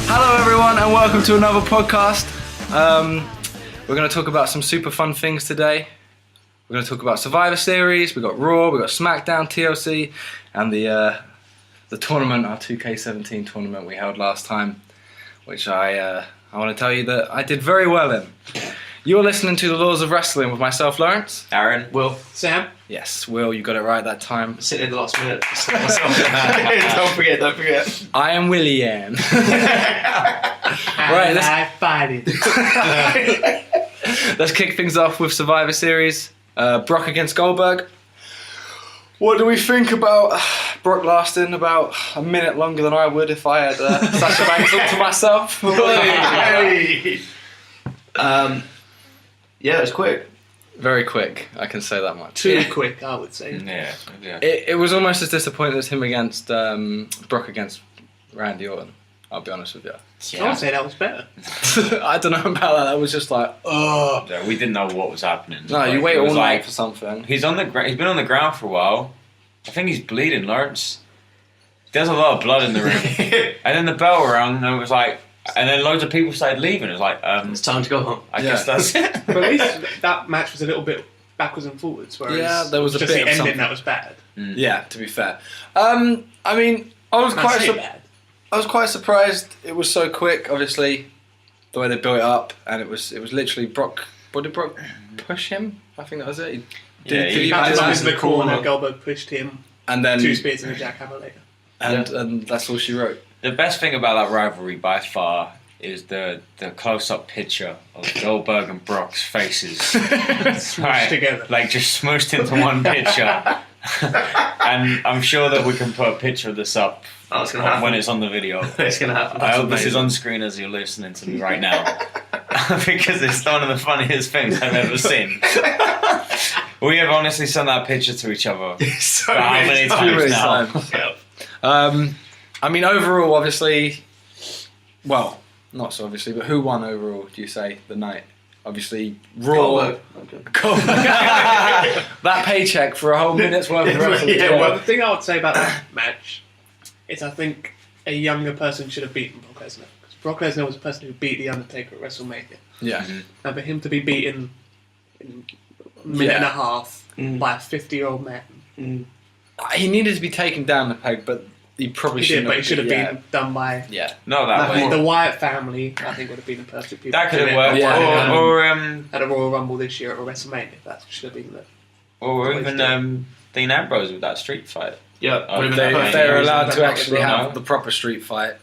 Hello everyone and welcome to another podcast. We're going to talk about some super fun things today. We're going to talk about Survivor Series, we've got Raw, we've got Smackdown, TLC, and the tournament, our 2K17 tournament we held last time, which I want to tell you that I did very well in. You're listening to The Laws of Wrestling with myself, Lawrence. Aaron. Will. Sam. Yes, Will, you got it right that time. Sitting in the last minute. Don't forget. I am William. Right, I fight it. Let's kick things off with Survivor Series. Brock against Goldberg. What do we think about Brock lasting about a minute longer than I would if I had Sasha Banks all to myself? Yeah, it was quick. Very quick, I can say that much. Too quick, I would say. Yeah. It was almost as disappointing as him against Brock against Randy Orton, I'll be honest with you. I would say that was better. I don't know about that, that was just like, oh. Yeah, we didn't know what was happening. No, you wait all night for something. He's been on the ground for a while. I think he's bleeding, Lawrence. There's a lot of blood in the ring. And then the bell rang and it was like, and then loads of people started leaving. It was like, it's time to go home. I guess that's it. But at least that match was a little bit backwards and forwards, whereas there was a just bit the of ending something. that was bad. Yeah, to be fair. I mean, I was quite surprised it was so quick, obviously, the way they built it up, and it was literally Brock. What did Brock push him? I think that was it. He Back backed into the corner, Goldberg pushed him, and then 2 spears and a jackhammer later. And that's all she wrote. The best thing about that rivalry by far is the close-up picture of Goldberg and Brock's faces. Smushed together. Like just smushed into one picture. And I'm sure that we can put a picture of this up when it's on the video. It's going to happen. I hope this is on screen as you're listening to me right now. Because it's one of the funniest things I've ever seen. We have honestly sent that picture to each other. So how many times now? I mean, overall, obviously, well, not so obviously, but who won overall, do you say, the night? Obviously, Raw. Goldberg. That paycheck for a whole minute's worth of wrestling. Well, the thing I would say about that match is I think a younger person should have beaten Brock Lesnar. Because Brock Lesnar was the person who beat The Undertaker at WrestleMania. Yeah. And for him to be beaten in a minute and a half by a 50-year-old man. He needed to be taken down the peg, but he probably shouldn't. But he should have been done by No, that way. the Wyatt family. I think would have been the perfect people. That could have worked. Yeah. Or at a Royal Rumble this year at a WrestleMania. That should have been even Dean Ambrose with that street fight. Yeah. If they're allowed to actually have the proper street fight.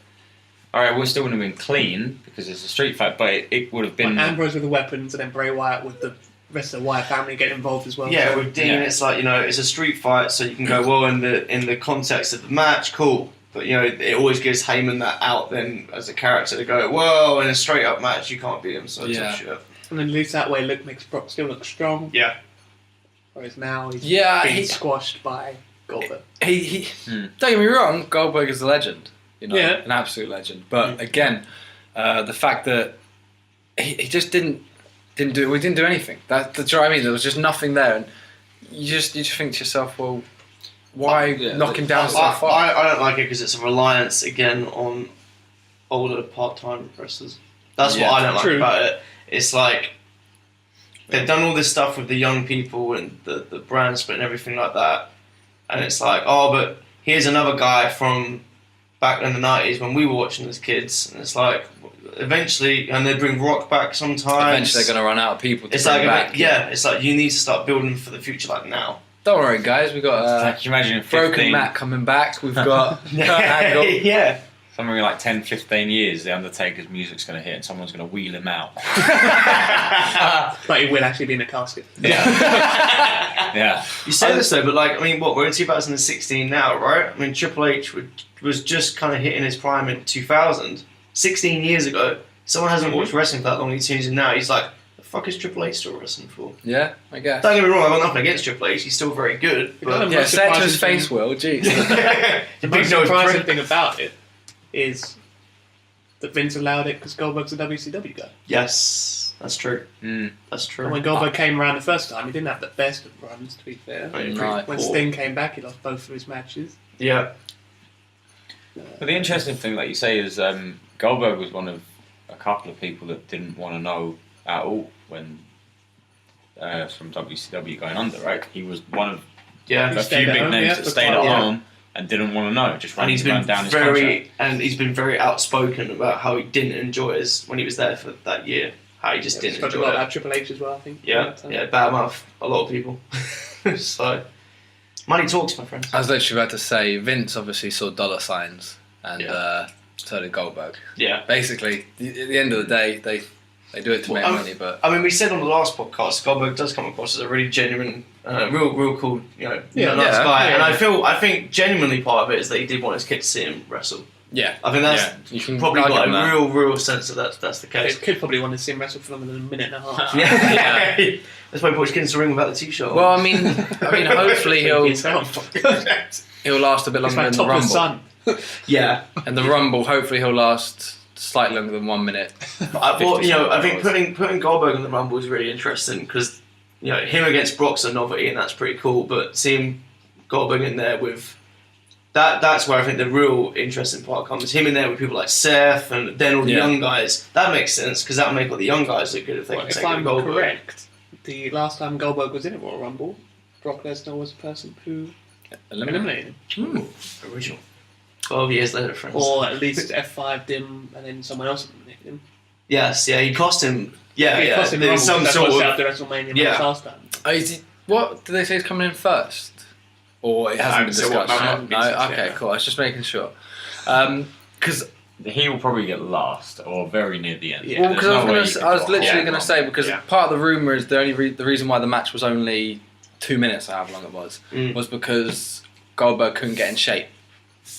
Alright, well, it still wouldn't have been clean because it's a street fight, but it would have been. Ambrose with the weapons and then Bray Wyatt with the rest of the Wyatt family getting involved as well. Yeah, with Dean, it's like, it's a street fight, so you can go, well, in the context of the match, cool. But, it always gives Heyman that out then as a character to go, whoa, in a straight up match, you can't beat him, so tough shit. And then at least that way makes Brock still look strong. Yeah. Whereas now he's being squashed by Goldberg. Don't get me wrong, Goldberg is a legend. An absolute legend. But again, the fact that he just didn't do anything. Do you know what I mean? There was just nothing there, and you just think to yourself, well, why knock him down so far? I don't like it because it's a reliance again on older part-time wrestlers. That's what I don't like about it. It's like they've done all this stuff with the young people and the brand split and everything like that, and it's like, oh, but here's another guy from back in the 90s when we were watching as kids, and it's like eventually, and they bring Rock back sometimes. Eventually they're going to run out of people to bring back. It's like you need to start building for the future like now. Don't worry, guys, we've got can you imagine Broken Matt coming back. We've got Kurt Angle. Yeah. Something like 10, 15 years, The Undertaker's music's going to hit and someone's going to wheel him out. But he will actually be in a casket. Yeah. You say this though, but we're in 2016 now, right? I mean, Triple H was just kind of hitting his prime in 2000. 16 years ago. Someone hasn't watched wrestling for that long, he tunes in now, he's like, the fuck is Triple H still wrestling for? Yeah, I guess. Don't get me wrong, I've got nothing against Triple H, he's still very good. But say it to his face, Will, jeez. The most surprising thing about it is that Vince allowed it because Goldberg's a WCW guy. Yes, that's true. That's true. And when Goldberg came around the first time, he didn't have the best of runs, to be fair. When Sting came back, he lost both of his matches. Yeah. But the interesting thing, like you say, is Goldberg was one of a couple of people that didn't want to know at all when from WCW going under, right? He was one of a few big names that stayed at home and didn't want to know. Just and he's been down his contract. And he's been very outspoken about how he didn't enjoy when he was there for that year. How he just didn't enjoy a lot it. about Triple H as well, I think. Yeah, bad mouth a lot of people. So money talks, my friends. I was literally about to say, Vince obviously saw dollar signs, and so did Goldberg. Yeah. Basically, at the end of the day, they do it to make money. But I mean, we said on the last podcast, Goldberg does come across as a really genuine, real cool, nice guy. And I think genuinely part of it is that he did want his kid to see him wrestle. Yeah, I think that's you can probably got a real sense that that's the case. His kid probably wanted to see him wrestle for longer than a minute and a half. Yeah. That's why he put his kid into the ring without the t-shirt. Well, I mean, hopefully he'll last a bit longer in the Rumble. Yeah, and the Rumble, hopefully he'll last slightly longer than 1 minute. I think putting Goldberg in the Rumble is really interesting because him against Brock's a novelty and that's pretty cool. But seeing Goldberg in there with that's where I think the real interesting part comes. Him in there with people like Seth and then all the young guys. That makes sense because that'll make all the young guys look good if they can take Goldberg. If I'm correct, the last time Goldberg was in a Royal Rumble, Brock Lesnar was the person who eliminated him. Original. 12 years later, friends. Or at least F5'd him and then someone else eliminated him. Yes, he cost him. Yeah, cost him there's some sort of after WrestleMania match last time. What do they say is coming in first? Or it hasn't been discussed? No, okay, cool. I was just making sure. Because he will probably get last or very near the end. Yeah. Well, because I was literally going to say, because part of the rumour is the reason why the match was only 2 minutes, however long it was because Goldberg couldn't get in shape.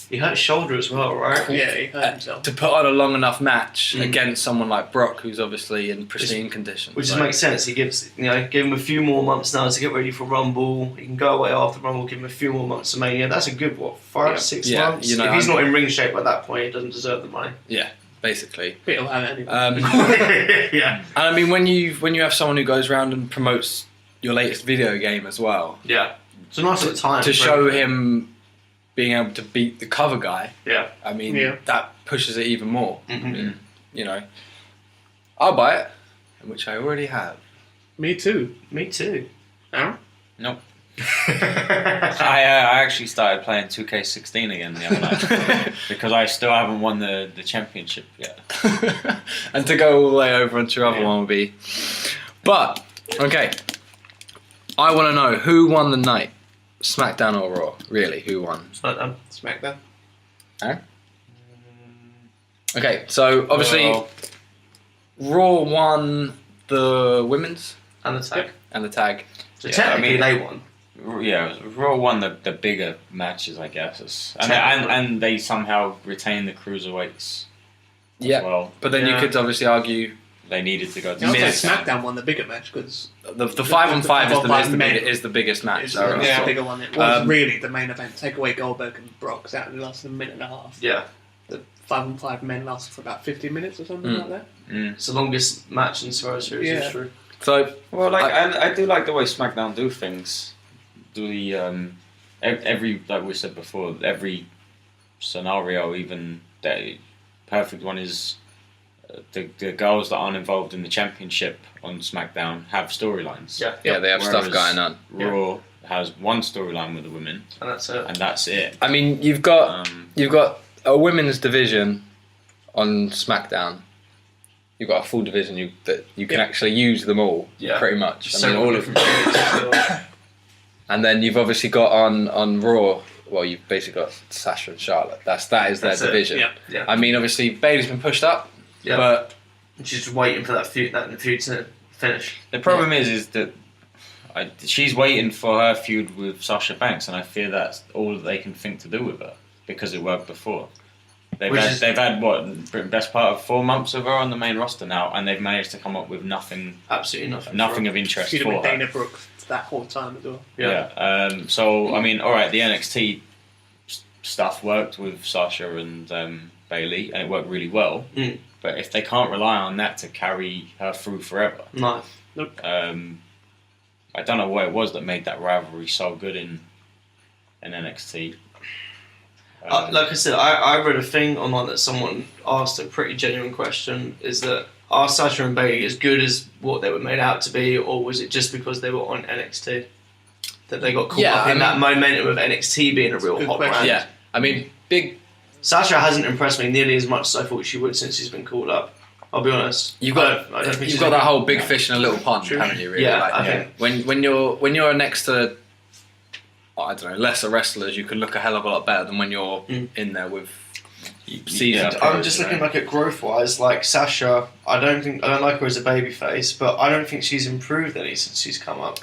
He hurt his shoulder as well, right? Yeah, he hurt himself. To put on a long enough match against someone like Brock, who's obviously in pristine condition. Which just makes sense. He give him a few more months now to get ready for Rumble. He can go away after Rumble, give him a few more months to Mania. That's a good, 6 months? If he's not in ring shape at that point, he doesn't deserve the money. Yeah, basically. But he'll have it anyway. And I mean, when you have someone who goes around and promotes your latest video game as well. Yeah. It's a nice little time. To show him being able to beat the cover guy, I mean, that pushes it even more. Mm-hmm. I'll buy it, which I already have. Me too. Aaron? Nope. I actually started playing 2K16 again the other night because I still haven't won the championship yet. And to go all the way over onto your other one will be... But, okay. I want to know who won the night. Smackdown or Raw? Really, who won? Smackdown. Aaron? Okay, so obviously Raw won the women's and the tag. So technically they won. Yeah, Raw won the bigger matches, I guess. And they somehow retained the cruiserweights. Yeah, as well. But then you could obviously argue they needed to go to Smackdown won the bigger match because the 5-on-5 is the biggest match. The bigger one. It was really the main event. Take away Goldberg and Brock, that only lasted a minute and a half. Yeah. The 5-on-5 men lasted for about 50 minutes or something like that. It's the longest match in Survivor Series history. So, I do like the way SmackDown do things. Do the every, like we said before, every scenario, even the perfect one is the girls that aren't involved in the championship on SmackDown have storylines. Yeah, they have stuff going on. Raw has one storyline with the women, and that's it. I mean, you've got a women's division on SmackDown. You've got a full division that you can actually use them all, pretty much. I mean, all of them. And then you've obviously got on Raw. Well, you've basically got Sasha and Charlotte. That is their division. Yeah. I mean, obviously Bayley's been pushed up, but she's just waiting for that feud to finish. The problem is that she's waiting for her feud with Sasha Banks, and I fear that's all that they can think to do with her because it worked before. They've had what, best part of 4 months of her on the main roster now, and they've managed to come up with nothing. Absolutely nothing of interest She'd for have her. been Dana Brooke that whole time as well. Yeah. So I mean, all right, the NXT stuff worked with Sasha and Bayley, and it worked really well. But if they can't rely on that to carry her through forever, no. Nope. I don't know what it was that made that rivalry so good in NXT. Like I said, I read a thing online that someone asked a pretty genuine question: is that are Sasha and Bayley as good as what they were made out to be, or was it just because they were on NXT that they got caught up in that momentum of NXT being a real hot brand? Yeah, I mean, Sasha hasn't impressed me nearly as much as I thought she would since she's been called up. I'll be honest. You've got that whole big fish in a little pond, haven't you? Really? Yeah, like, I think when you're next to, I don't know, lesser wrestlers, you can look a hell of a lot better than when you're in there with. I'm just looking back at growth wise, like Sasha. I don't like her as a babyface, but I don't think she's improved any since she's come up.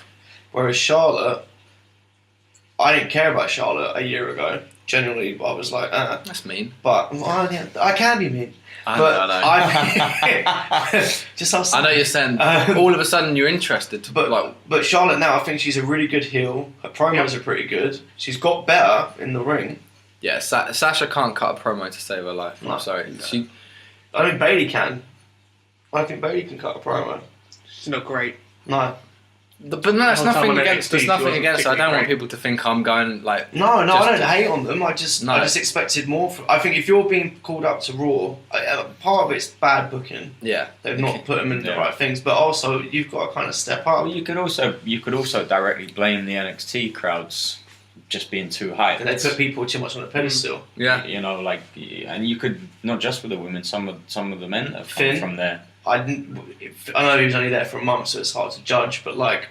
Whereas Charlotte, I didn't care about Charlotte a year ago. Generally, I was like, that's mean. But I can be mean. I know. I know you're saying all of a sudden you're interested. But Charlotte now, I think she's a really good heel. Her promos are pretty good. She's got better in the ring. Yeah, Sasha can't cut a promo to save her life. I'm sorry. No. I think Bayley can. I think Bayley can cut a promo. She's not great. No. But no, there's nothing against. There's nothing against. I don't want people to think I'm going like. No, I don't hate on them. I just expected more. I think if you're being called up to Raw, part of it's bad booking. Yeah, they've not put them in the right things, but also you've got to kind of step up. Well, you could also directly blame the NXT crowds just being too high. And they put people too much on a pedestal. Yeah, you know, like, and you could not just with the women, some of the men have come from there. I know he was only there for a month, so it's hard to judge. But like,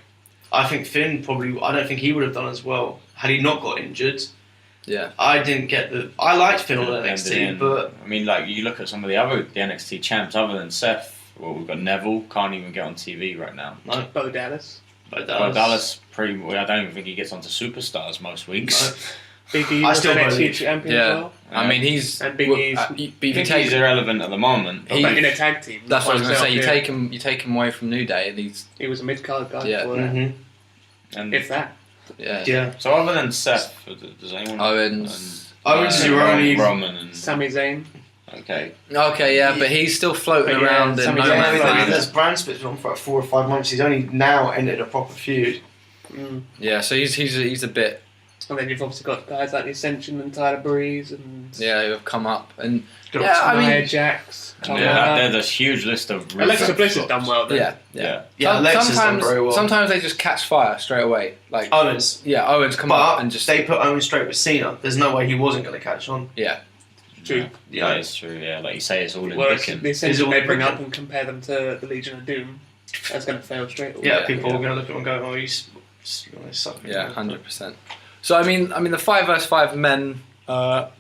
I think Finn I don't think he would have done as well had he not got injured. Yeah, I didn't get I liked Finn on NXT, but I mean, like, you look at some of the NXT champs other than Seth. Well, we've got Neville, can't even get on TV right now. No, Bo Dallas. Dallas I don't even think he gets onto Superstars most weeks. No. Big E was NXT champion as well. I mean, he's and Big E's. He's irrelevant at the moment. But in a tag team. That's what I was going to say. You take him away from New Day, and he was a mid card guy. Yeah. And if that. Yeah. So other than Seth, does anyone? Owens is your only Roman and Sami Zayn. Okay, yeah, but he's still floating around in no man's land. There's brand splits on for like 4 or 5 months. He's only now entered a proper feud. Yeah, so he's a bit. And then you've obviously got guys like the Ascension and Tyler Breeze and who have come up and Nia Jax. There's a huge list of. Alexa Bliss has done well. Then. Yeah. Alexa's done very well. Sometimes they just catch fire straight away. Like Owens. Yeah, Owens come up and just. They put Owens straight with Cena. There's no way he wasn't going to catch on. Yeah. True. Yeah, it's true. Yeah, like you say, it's all in booking. The Ascension they bring up and compare them to the Legion of Doom, that's going to fail straight away. Yeah, people are going to look at him and go, "Oh, he's sucking." Yeah, 100%. So I mean, the 5 vs 5 men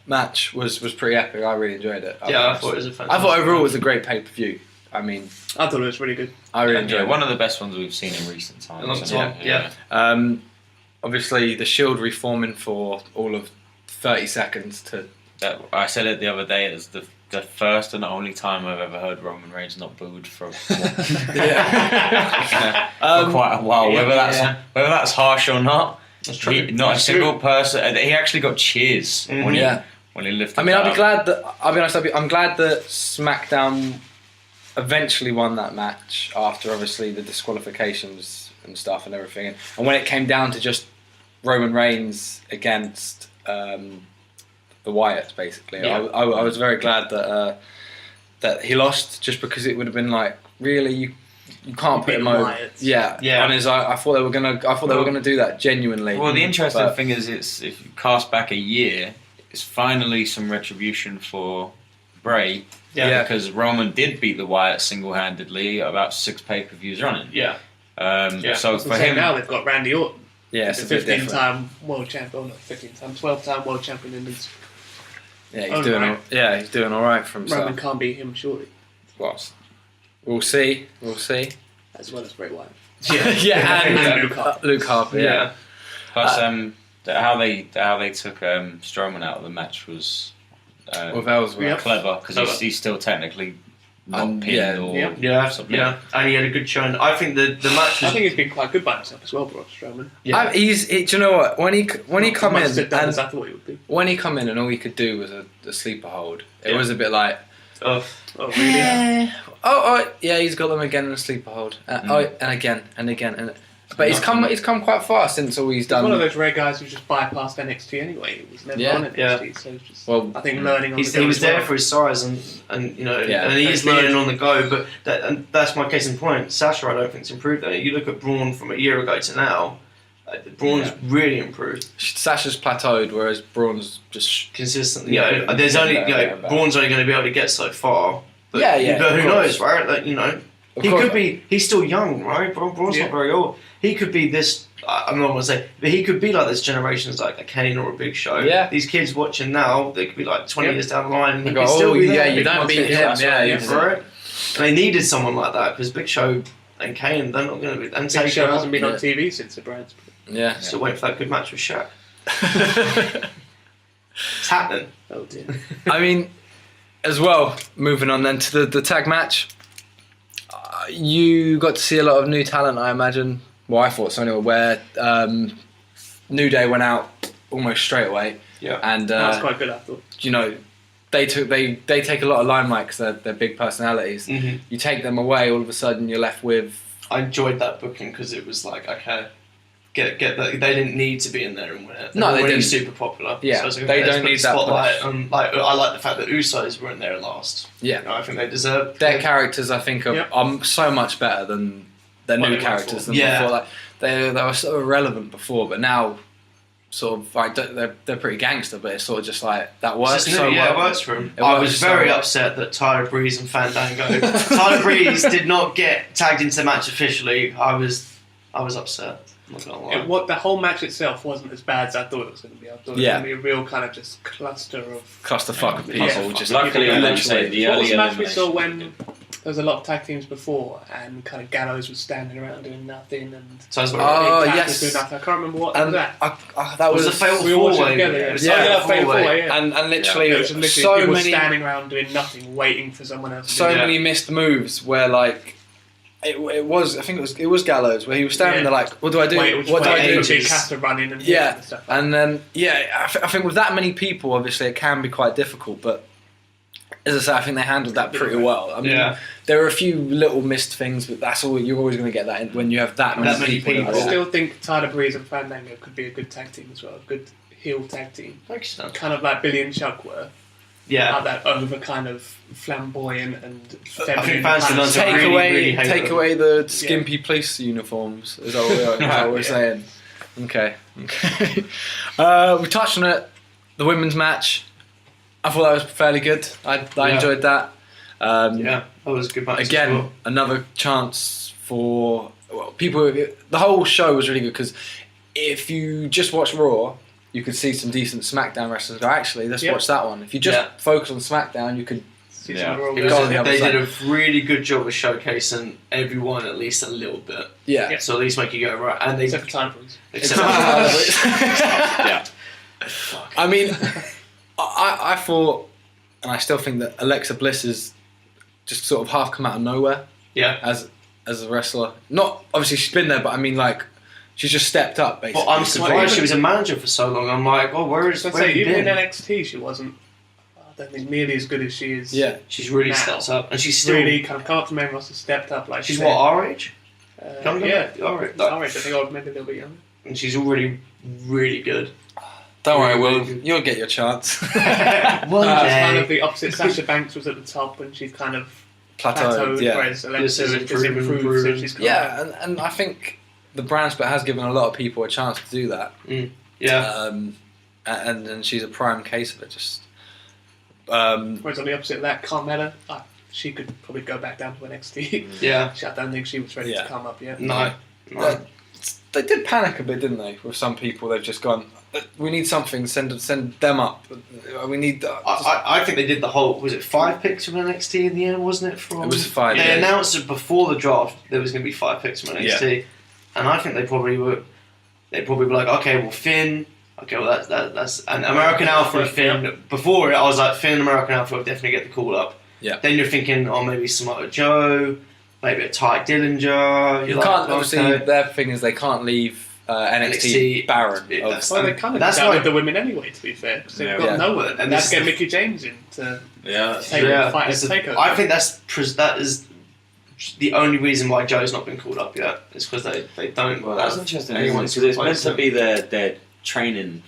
match was pretty epic. I really enjoyed it. I thought it was a fantastic. I thought overall it was a great pay per view. I mean, I thought it was really good. I really enjoyed it. One of the best ones we've seen in recent times. A long time. Yeah. Obviously, the Shield reforming for all of 30 seconds to. I said it the other day. It's the first and only time I've ever heard Roman Reigns not booed for quite a while. Whether that's harsh or not. That's true. Not a single person. He actually got cheers when he lifted. I mean, I'll be glad that. I'll be honest. I'm glad that SmackDown eventually won that match after obviously the disqualifications and stuff and everything. And when it came down to just Roman Reigns against the Wyatts, basically, I was very glad that he lost, just because it would have been like, really, you can't put him over. Yeah. On his, I thought they were gonna do that genuinely. Well, the interesting thing is, it's if you cast back a year, it's finally some retribution for Bray. Yeah. Because Roman did beat the Wyatts single-handedly about 6 pay-per-views running. Yeah. So for him now they've got Randy Orton. Yeah, it's a bit different. 15-time world champion. Oh, not 15-time, 12-time world champion in his. Yeah, he's doing all right for himself. Roman can't beat him, surely. Well, we'll see. As well as Bray Wyatt. And Luke Harper. Yeah. Plus, how they took Strowman out of the match was clever, because he's still technically not pinned or something. Yeah, and he had a good showing. I think the match. I think he's been quite good by himself as well, Braun Strowman. Yeah, do you know what? When he come in, and I thought he would be. When he come in and all he could do was a sleeper hold, it was a bit like, oh really? Yeah, he's got them again in a sleeper hold. And again. And But he's come quite far since all he's done. One of those rare guys who just bypassed NXT anyway. He was never on NXT, so it's just I think learning on the go. He was as well. there for his size and and he is learning on the go. But that's my case in point. Sasha, I don't think's improved. You look at Braun from a year ago to now. Braun's really improved. Sasha's plateaued, whereas Braun's just consistently. There's only Braun's only going to be able to get so far. But, but who knows, right? Like, he could be. He's still young, right? Braun's not very old. He could be this. I'm not going to say, but he could be like this generation's like a Kane or a Big Show. Yeah. These kids watching now, they could be like 20 years down the line, and he go, could still be there. you don't beat him. Right. And they needed someone like that because Big Show and Kane, they're not going to be. And Big Show hasn't been on TV since the Brands. Yeah. Still waiting for that good match with Shaq. It's happening. Oh dear. I mean, as well, moving on then to the tag match. You got to see a lot of new talent, I imagine. Well, I thought so anyway, where New Day went out almost straight away. Yeah. And that's quite good, I thought. They take a lot of limelight because they're big personalities. Mm-hmm. You take them away, all of a sudden you're left with... I enjoyed that booking because it was like, okay, get that. They didn't need to be in there and win it. They were already super popular. Yeah, so they don't need that spotlight. I like the fact that Usos were in there last. Yeah. I think they deserve their characters. I think are so much better than their new characters than before. Like they were so irrelevant before, but now sort of like they're pretty gangster. But it's sort of just like that works so well. It works for him. I was very upset that Tyler Breeze and Fandango. Tyler Breeze did not get tagged into the match officially. I was upset. I'm not gonna lie. The whole match itself wasn't as bad as I thought it was going to be. I thought it was going to be a real kind of just clusterfuck of people. Yeah. Just luckily, literally. the what was early the match we elimination saw when there was a lot of tag teams before and kind of Gallows was standing around doing nothing and yes, doing nothing. I can't remember what was that. That was a fatal we all watched it four-way. together. Fatal four-way. And literally, It was literally so people many standing around doing nothing, waiting for someone else. So many missed moves where like. It was Gallows where he was standing there like, what do I do? What do I do? Big Caster running and stuff. And then I think with that many people, obviously it can be quite difficult. But as I say, I think they handled that pretty well. I mean, there were a few little missed things, but that's all. You're always going to get that when you have that many people. I still think Tyler Breeze and Fandango could be a good tag team as well. A good heel tag team. Kind of like Billy and Chuck were. Yeah. Like that over kind of flamboyant and feminine. I think fans take away the skimpy police uniforms. Is that what we're saying? Okay. We touched on it. The women's match. I thought that was fairly good. I enjoyed that. That was a good match. Again, another chance for people. The whole show was really good because if you just watch Raw, you could see some decent SmackDown wrestlers go, actually, let's watch that one. If you just focus on SmackDown, you could see some Raw. They did a really good job of showcasing everyone at least a little bit. Yeah. So at least make you go, right. And except for Time Prince. Yeah. I mean, I thought, and I still think that Alexa Bliss is just sort of half come out of nowhere. Yeah. As a wrestler. Not, obviously she's been there, but I mean like, she's just stepped up, basically. Well, I'm surprised she was a manager for so long. I'm like, where have you even been? in NXT, she wasn't, I don't think, nearly as good as she is. Yeah. She's really stepped up. And she's still... really kind of come up to main roster, stepped up. Like she's what, our age? Yeah. Our age. I think maybe a little bit younger. And she's already really good. Don't worry, Will. You'll get your chance. One day. It's kind of the opposite. Sasha Banks was at the top and she's kind of plateaued, whereas Alexa has improved since she's come up. And I think the brand split has given a lot of people a chance to do that. Yeah. And she's a prime case of it. Just. Whereas on the opposite of that, Carmella, she could probably go back down to NXT. Yeah. I don't think she was ready to come up yet. No. They did panic a bit, didn't they? With some people, they've just gone, we need something, send them up. We need... I think they did the whole... Was it 5 picks from NXT in the end, wasn't it? It was 5. They announced it before the draft there was going to be 5 picks from NXT. Yeah. And I think they probably were like, okay, well, Finn... Okay, well, that's... And American Alpha and Finn... Yeah. Before it, I was like, Finn and American Alpha will definitely get the call up. Yeah. Then you're thinking, maybe Samoa Joe... Maybe a Ty Dillinger. You can't, obviously, their thing is they can't leave NXT barren. Well, they kind of did that with the women anyway, to be fair. Because they've got nowhere. And that's get Mickey James in to fight as Takeover. I think that is the only reason why Joe's not been called up yet is because they don't. Well, that's interesting Anyone's because it's meant replaced to him. be their training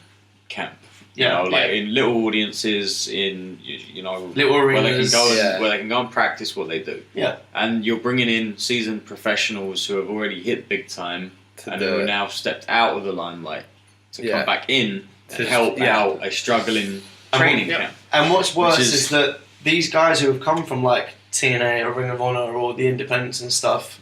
camp. Yeah, In little audiences, in little where they can arenas. go and, Yeah. where they can go and practice what they do. Yeah. And you're bringing in seasoned professionals who have already hit big time To and do who are it. now stepped out of the limelight to Yeah. come back in To- and help yeah. out a struggling training camp. And what's worse Which is- is that these guys who have come from like TNA or Ring of Honor or the Independents and stuff,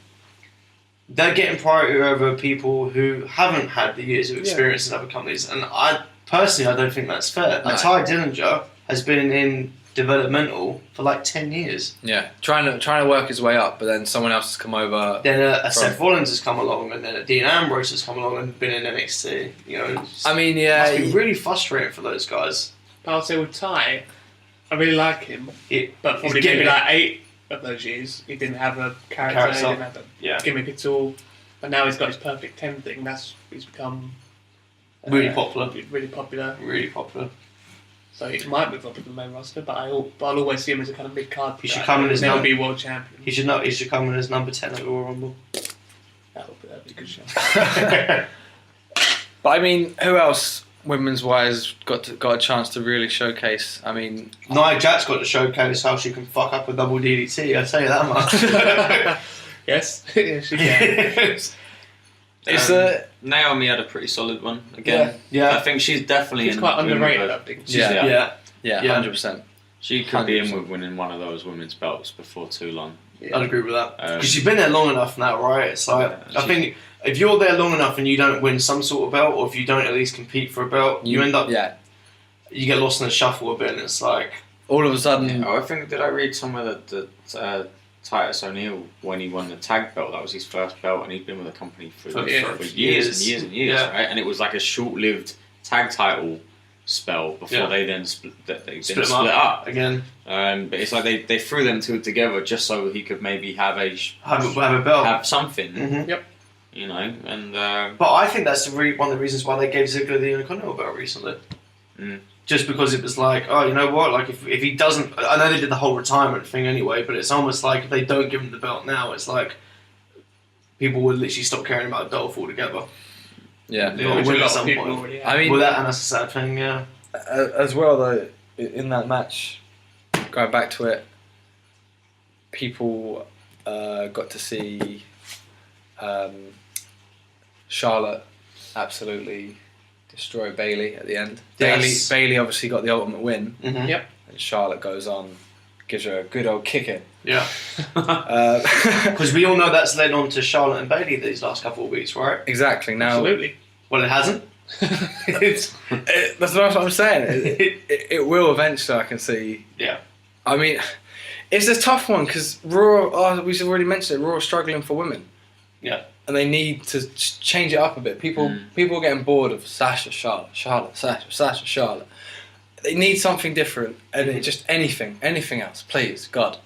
they're getting priority over people who haven't had the years of experience in other companies. And I don't think that's fair. No. Ty Dillinger has been in developmental for like 10 years. Yeah, trying to work his way up, but then someone else has come over. Then a Seth Rollins has come along, and then a Dean Ambrose has come along and been in NXT. I mean, it yeah, must be really frustrating for those guys. But I'll say with Ty, I really like him, but probably He's maybe gimmick. like 8 of those years, he didn't have a character, he didn't have a Yeah. gimmick at all. But now he's got his perfect 10 thing. He's become Really popular. Really popular. Really popular. So he might move up to the main roster, but I'll always see him as a kind of mid card. He should come in as never num- be world champion. He should come in as number 10 at Royal Rumble. That'd be a good show. but I mean, who else, women's wise, got a chance to really showcase? I mean, Nia Jax got to showcase how she can fuck up a double DDT, I'll tell you that much. Yes, yes, she can. it's Naomi had a pretty solid one again. Yeah. I think she's definitely She's in quite in underrated, with I a- think. Yeah. Yeah. 100%. She could be in 100%. with winning one of those women's belts before too long. I'd agree with that. Um, Because you've been there long enough now, right? It's like, Yeah, I think if you're there long enough and you don't win some sort of belt, or if you don't at least compete for a belt, you end up, Yeah. you get lost in the shuffle a bit, and it's like, All of a sudden, I think, did I read somewhere that Titus O'Neil, when he won the tag belt, that was his first belt, and he'd been with the company for years and years and years, Yeah. right? And it was like a short-lived tag title spell before they then split them up. again, But it's like they threw them two together just so he could maybe have have a belt. have something, Mhm. and But I think that's one of the reasons why they gave Ziggler the Intercontinental belt recently. Mm. Just because it was like, oh, you know what? Like, if he doesn't... I know they did the whole retirement thing anyway, but it's almost like if they don't give him the belt now, it's like people would literally stop caring about the belt altogether. yeah. Yeah. Which a Win at lot some of people point. already have. I mean, Well, and that's a sad thing, yeah. as well though, in that match, going back to it, people got to see Charlotte absolutely destroy Bailey at the end. Yes. Bailey obviously got the ultimate win, Mm-hmm. Yep. and Charlotte goes on, gives her a good old kicking. Yeah. Uh, Because we all know that's led on to Charlotte and Bailey these last couple of weeks, right? exactly. Now, Absolutely. Well, it hasn't. that's what I'm saying. It will eventually. I can see. Yeah. I mean, it's a tough one because Raw. We've already mentioned it. Raw are struggling for women. Yeah. And they need to change it up a bit. People are getting bored of Sasha, Charlotte, Sasha, Charlotte. They need something different, and it just anything else, please, God.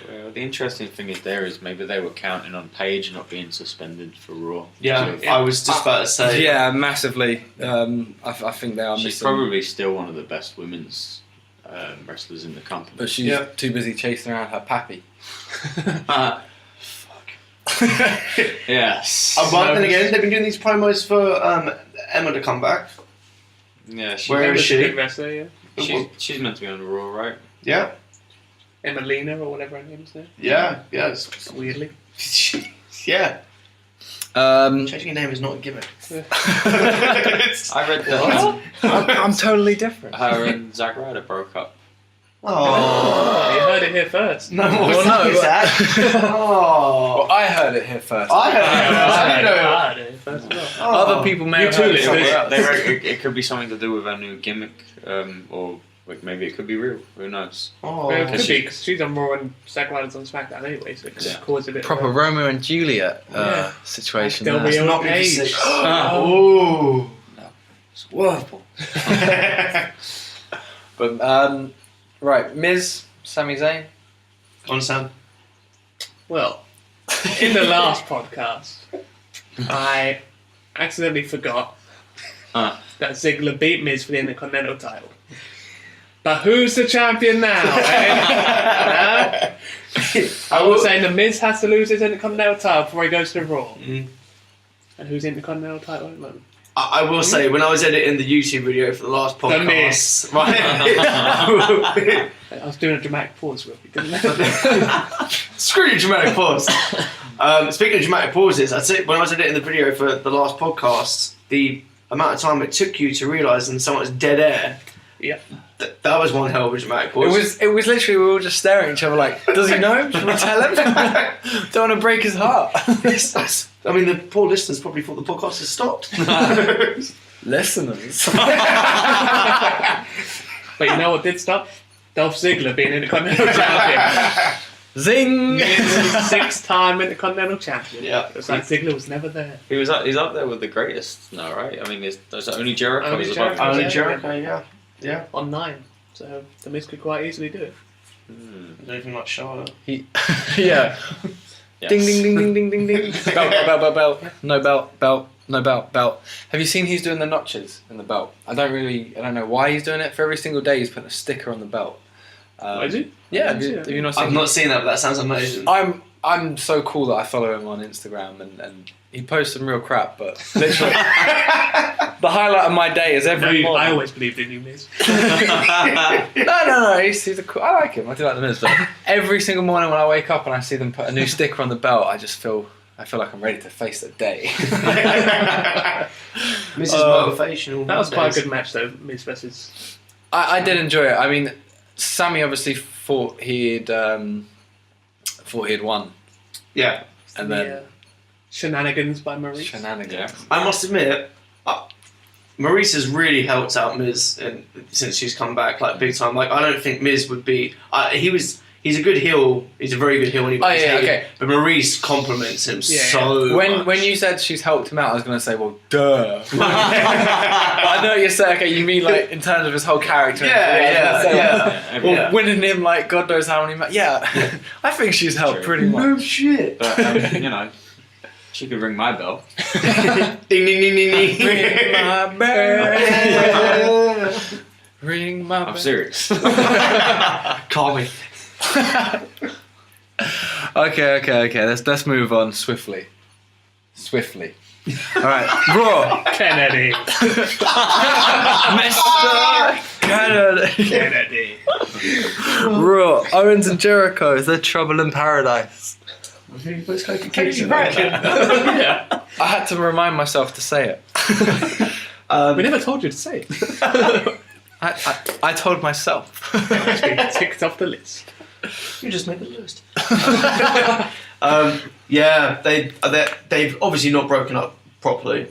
Well, the interesting thing is maybe they were counting on Paige not being suspended for Raw. Yeah, I was just about to say. Yeah, massively. I think they are She's missing. probably still one of the best women's wrestlers in the company. But she's too busy chasing around her pappy. Yes. But then again, they've been doing these promos for Emma to come back. Yeah, Where is Emma's a she? good wrestler, yeah. she's meant to be on the Raw, right? Yeah. Emmalina or whatever her name is now. Yeah. Yes. Weirdly. Yeah. Um, Changing your name is not a gimmick. I read that I'm totally different. her and Zack Ryder broke up. Oh. You heard it here first. No, Well, no, that? Oh. Well, I heard it here first. I heard it. How do you know? I heard it here first as well. Oh. Other people may You have too, heard it Liz. somewhere else. They reckon it could be something to do with her new gimmick, or like maybe it could be real. Who knows? Oh. Well, it could Because be, because she's on Raw and Zack Ryder's on SmackDown anyway, so it could cause a bit Proper of Romeo and Juliet Yeah. situation. They'll there. be It's not Paige. six. Oh. Oh. It's Whirlpool. But right, Miz, Sami Zayn. On Sam. Well, in the last podcast, I accidentally forgot Huh. that Ziggler beat Miz for the Intercontinental title. But who's the champion now? Eh? I was saying the Miz has to lose his Intercontinental title before he goes to Raw. Mm. And who's Intercontinental title at the moment? I will say, when I was editing the YouTube video for the last podcast, right? I was doing a dramatic pause with you, didn't I? Screw you, dramatic pause. Speaking of dramatic pauses, I'd say when I was editing the video for the last podcast, the amount of time it took you to realise when someone was dead air. Yeah. That was one hell of a dramatic pause. It was literally we were all just staring at each other like, does he know? Should we tell him? Don't want to break his heart. I mean, the poor listeners probably thought the podcast had stopped. Listeners. But you know what did stop? Dolph Ziggler being Intercontinental Champion. Zing! 6-time Intercontinental Champion. Yeah. It was like Ziggler was never there. He's up there with the greatest now, right? I mean, there's only Jericho. Only who's Jericho. above him. Only Jericho, yeah. On 9. So the Miz could quite easily do it. Not even like Charlotte. Yeah. Yes. Ding, ding, ding, ding, ding, ding, ding. Belt. No belt. No belt. Have you seen he's doing the notches in the belt? I don't know why he's doing it. For every single day he's putting a sticker on the belt. Is he? Yeah, have you not seen I've not seen that, but that sounds amazing. I'm so cool that I follow him on Instagram and he posts some real crap, but literally the highlight of my day is every morning. I always believed in you, Miz. No, he's a cool. I like him. I do like the Miz, but every single morning when I wake up and I see them put a new sticker on the belt, I feel like I'm ready to face the day. Mrs. Motivational. That was quite a good match though, Miz versus... I did enjoy it. I mean, Sammy obviously thought he'd won, Yeah. and then shenanigans by Maurice. shenanigans. Yeah. I must admit, Maurice has really helped out Miz since she's come back, like big time. Like I don't think Miz would be. He's a good heel. He's a very good heel when he plays. Okay. But Maurice compliments him so much. When you said she's helped him out, I was going to say, well, duh. I know you're saying, okay, you mean like in terms of his whole character. Yeah. Winning him like God knows how many matches. Yeah, I think she's helped pretty much. No shit. But she could ring my bell. Ding ding ding ding ding. Ring my bell. Ring my bell. I'm serious. Call me. Okay. Let's move on swiftly. All right, Raw. Kennedy. Mr. Kennedy. Raw. Owens and Jericho. Is there trouble in paradise? Yeah. I had to remind myself to say it. We never told you to say it. I told myself. It's been ticked off the list. You just made the list. They've obviously not broken up properly,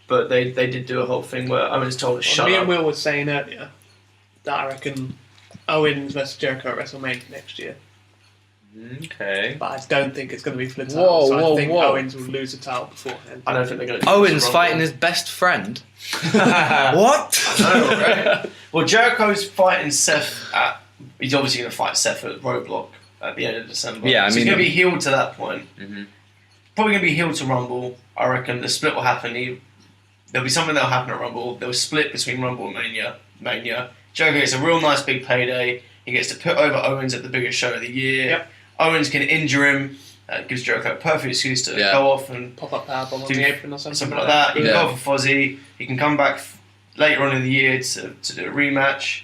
but they did do a whole thing where Owens told her shut Me up. and Will was saying earlier that I reckon Owens versus Jericho at WrestleMania next year. Okay. But I don't think it's going to be for the title. I think whoa. Owens will lose the title beforehand. I don't think they're going to. Owens fighting his best friend. What? No, right? Well, Jericho's fighting Seth at. He's obviously going to fight Seth at Roadblock at the end of December. Yeah, I so mean- he's going to be healed to that point. Mm-hmm. Probably going to be healed to Rumble. I reckon the split will happen. There'll be something that'll happen at Rumble. They'll split between Rumble and Mania. Jericho gets a real nice big payday. He gets to put over Owens at the biggest show of the year. Yep. Owens can injure him. Gives Jericho a perfect excuse to go off and Pop-up powerbomb on Do the apron or something like that. He can Yeah. go for Fozzy. He can come back later on in the year to do a rematch.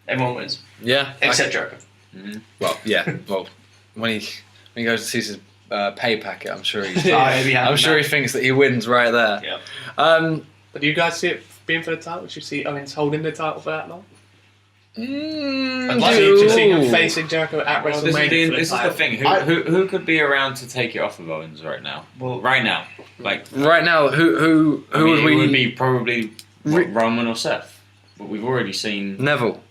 Everyone wins. Yeah. Except Jericho. Mm-hmm. Well, yeah. Well, when he goes to see his pay packet, I'm sure he's. I'm he thinks that he wins right there. Yeah. But do you guys see it being for the title? Would you see Owens holding the title for that long? I'd like to see him facing Jericho at WrestleMania. This is the thing. Who could be around to take it off of Owens right now? Well, Right now, like Right now, who I mean, would it we? would be probably Roman or Seth. But we've already seen Neville.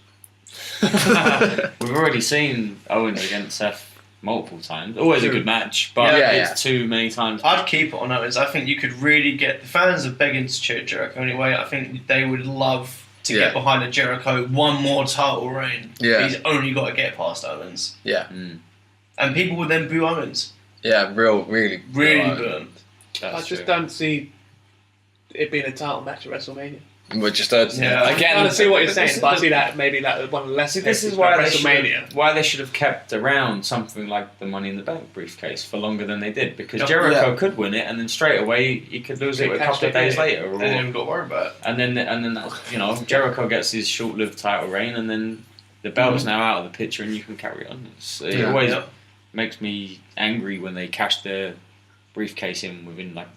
we've already seen Owens against Seth multiple times. Always a good match, but Yeah. it's too many times. I'd keep it on Owens. I think you could really get the fans are begging to cheer Jericho anyway. I think they would love to get behind a Jericho one more title reign. Yeah. He's only got to get past Owens, Yeah. and people would then boo Owens. Yeah. Really Really boo him. I just don't see it being a title match at WrestleMania. We're just Yeah. again. I see what you're saying, this is but I the- see that maybe like one of the less. This is why they should have kept around something like the Money in the Bank briefcase for longer than they did, because Jericho could win it and then straight away he could lose it a couple of days later, and then got worried about it. and then that's, Jericho gets his short-lived title reign, and then the belt's now out of the picture and you can carry on. It always makes me angry when they cash their briefcase in within like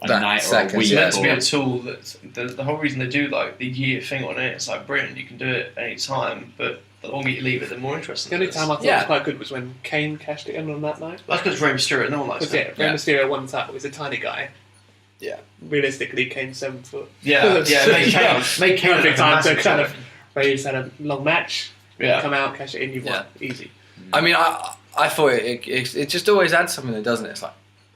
a night or a week. It's meant to be a tool that the whole reason they do like the year thing on it. It's like brilliant. You can do it any time, but the longer you leave it, the more interesting. The only time I thought it was quite good was when Kane cashed it in on that night. That's because Rey Mysterio. No one likes that. Rey Mysterio won the title. He's a tiny guy. Yeah. Realistically, Kane's 7 foot. Yeah. Make Kane Perfect time to kind of. challenge. Where he's had a long match. Yeah. Come out, cash it in. You've won. Easy. I mean, I thought it just always adds something, that doesn't it? It's like,